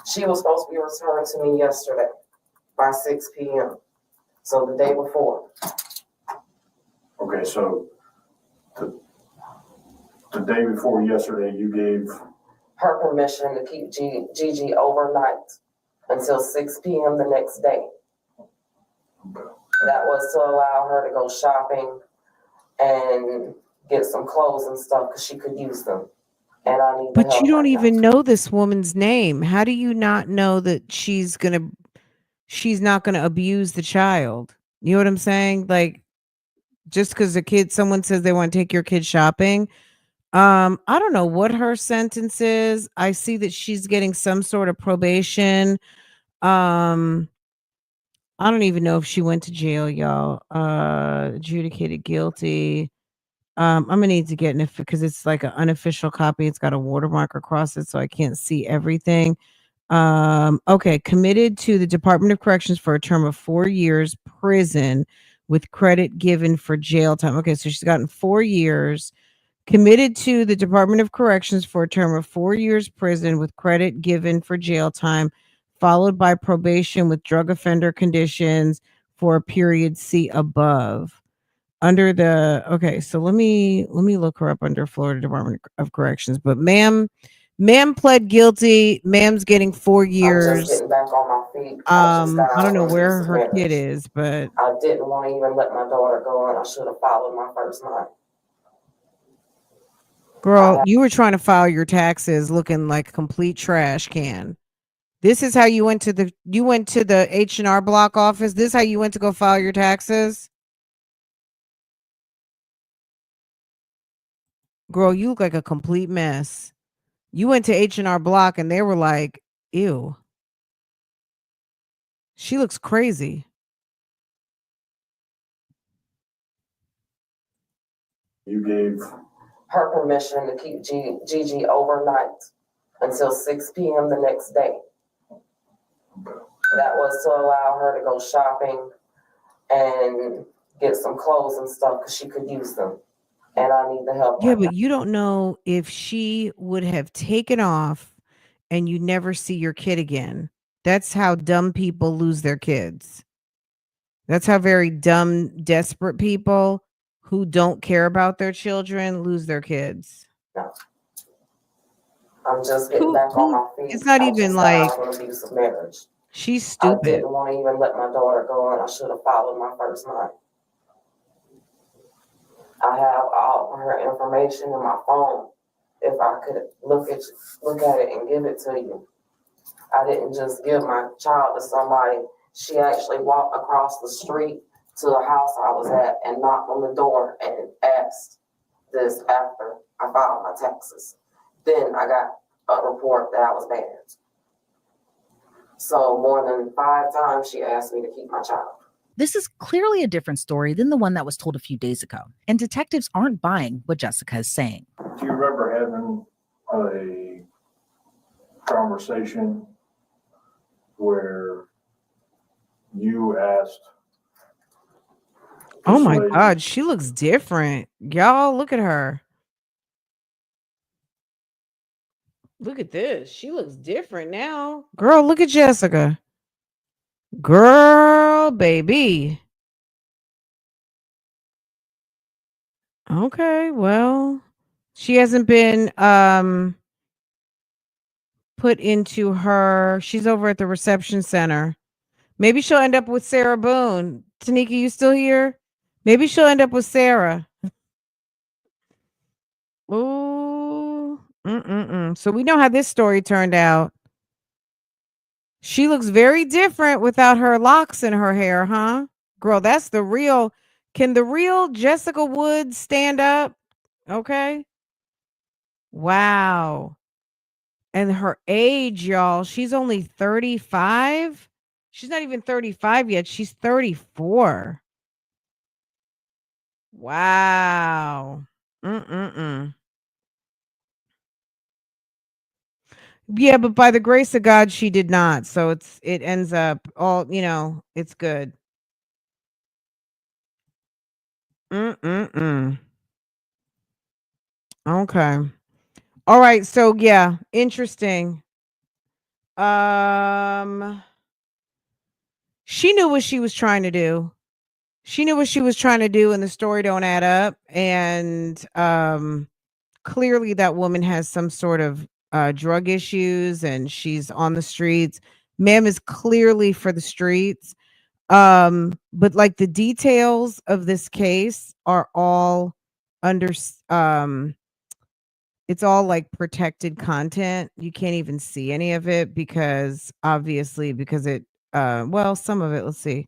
She was supposed to be returned to me yesterday by 6 p.m. So the day before. Okay, so the day before yesterday, you gave her permission to keep Gigi overnight until 6 p.m. the next day. That was to allow her to go shopping and get some clothes and stuff because she could use them. And I need. But you don't even know this woman's name. How do you not know that she's not gonna abuse the child? You know what I'm saying? Like, just because someone says they want to take your kid shopping. I don't know what her sentence is. I see that she's getting some sort of probation. I don't even know if she went to jail, y'all. Adjudicated guilty. I'm gonna need to get because it's like an unofficial copy. It's got a watermark across it, so I can't see everything. Okay, committed to the Department of Corrections for a term of 4 years prison with credit given for jail time. Okay, so she's gotten 4 years. Committed to the Department of Corrections for a term of 4 years prison with credit given for jail time, followed by probation with drug offender conditions for a period C above. Under the so let me look her up under Florida Department of Corrections. But ma'am pled guilty. Ma'am's getting 4 years. I'm just getting back on my feet. I don't know where her kid is, but I didn't want to even let my daughter go, and I should have followed my first mind. Girl, you were trying to file your taxes looking like a complete trash can. This is how you went to the H&R Block office. This is how you went to go file your taxes. Girl, you look like a complete mess. You went to H&R Block and they were like, ew. She looks crazy. You gave her permission to keep Gigi overnight until 6 p.m. the next day. That was to allow her to go shopping and get some clothes and stuff because she could use them. And I need the help. Yeah, but you don't know if she would have taken off and you never see your kid again. That's how dumb people lose their kids. That's how very dumb, desperate people who don't care about their children lose their kids. No. I'm just getting back on my feet. It's not I even just like got out of an abusive marriage. she's I stupid. didn't want to even let my daughter go, and I should have followed my first mind. I have all her information in my phone. If I could look at it and give it to you. I didn't just give my child to somebody. She actually walked across the street to the house I was at and knocked on the door and asked this after I filed my taxes. Then I got a report that I was banned. So more than 5 times she asked me to keep my child. This is clearly a different story than the one that was told a few days ago, and detectives aren't buying what Jessica is saying. Do you remember having a conversation where you asked? Oh my God, she looks different. Y'all, look at her. Look at this. She looks different now. Girl, look at Jessica. Girl, baby. Okay, well, she hasn't been put into her. She's over at the reception center. Maybe she'll end up with Sarah Boone. Tanika, you still here? Maybe she'll end up with Sarah. Ooh. So we know how this story turned out. She looks very different without her locks in her hair, huh? Girl, that's the real. Can the real Jessica Wood stand up? Okay. Wow. And her age, y'all, she's only 35. She's not even 35 yet. She's 34. Wow. Yeah, but by the grace of God, she did not. So it ends up all, it's good. Okay. All right. So yeah, interesting. She knew what she was trying to do. She knew what she was trying to do, and the story don't add up. And clearly that woman has some sort of drug issues, and she's on the streets. Ma'am is clearly for the streets. But like the details of this case are all under it's all like protected content. You can't even see any of it because obviously because it well, some of it, let's see.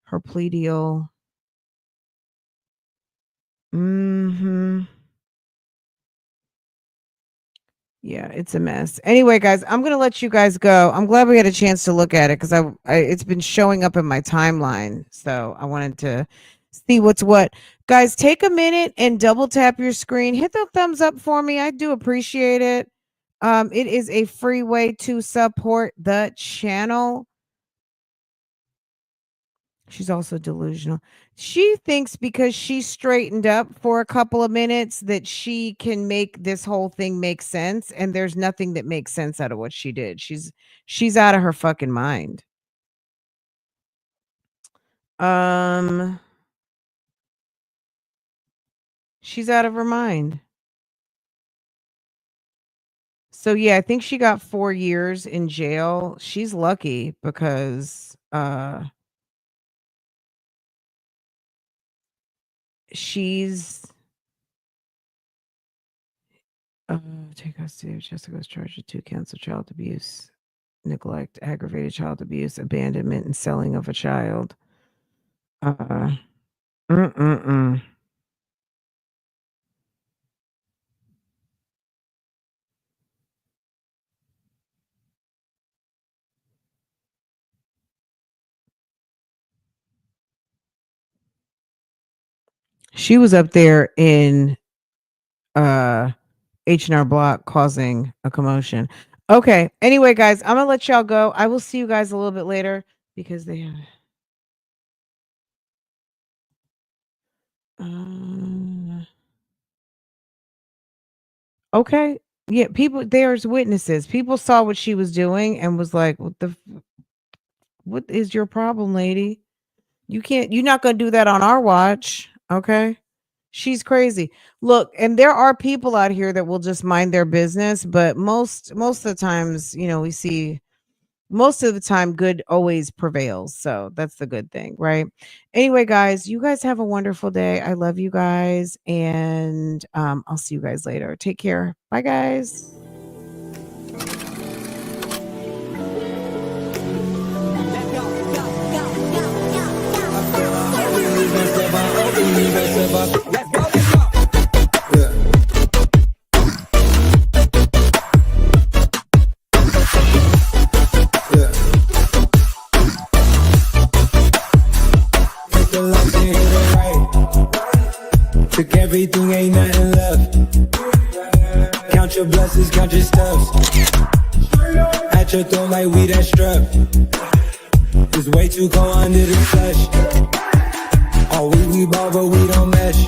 Her plea deal. Yeah, it's a mess. Anyway, guys, I'm gonna let you guys go. I'm glad we had a chance to look at it because I it's been showing up in my timeline, so I wanted to see what's what. Guys, take a minute and double tap your screen. Hit the thumbs up for me. I do appreciate it. It is a free way to support the channel. She's also delusional. She thinks because she straightened up for a couple of minutes that she can make this whole thing make sense, and there's nothing that makes sense out of what she did. She's out of her fucking mind. She's out of her mind. So yeah, I think she got 4 years in jail. She's lucky because she's take custody of Jessica was charged with 2 counts of child abuse, neglect, aggravated child abuse, abandonment, and selling of a child. She was up there in H&R Block causing a commotion. Okay. Anyway, guys, I'm gonna let y'all go. I will see you guys a little bit later because they have okay. Yeah, people there's witnesses. People saw what she was doing and was like, what is your problem, lady? You're not gonna do that on our watch. Okay. She's crazy. Look, and there are people out here that will just mind their business, but most of the times, you know, we see most of the time good always prevails. So that's the good thing, right? Anyway, guys, you guys have a wonderful day. I love you guys, and I'll see you guys later. Take care. Bye, guys. Took everything, ain't nothing left. Count your blessings, count your steps. At your throat like we that strap. It's way too cold under the flesh. Oh, we ball, but we don't mesh.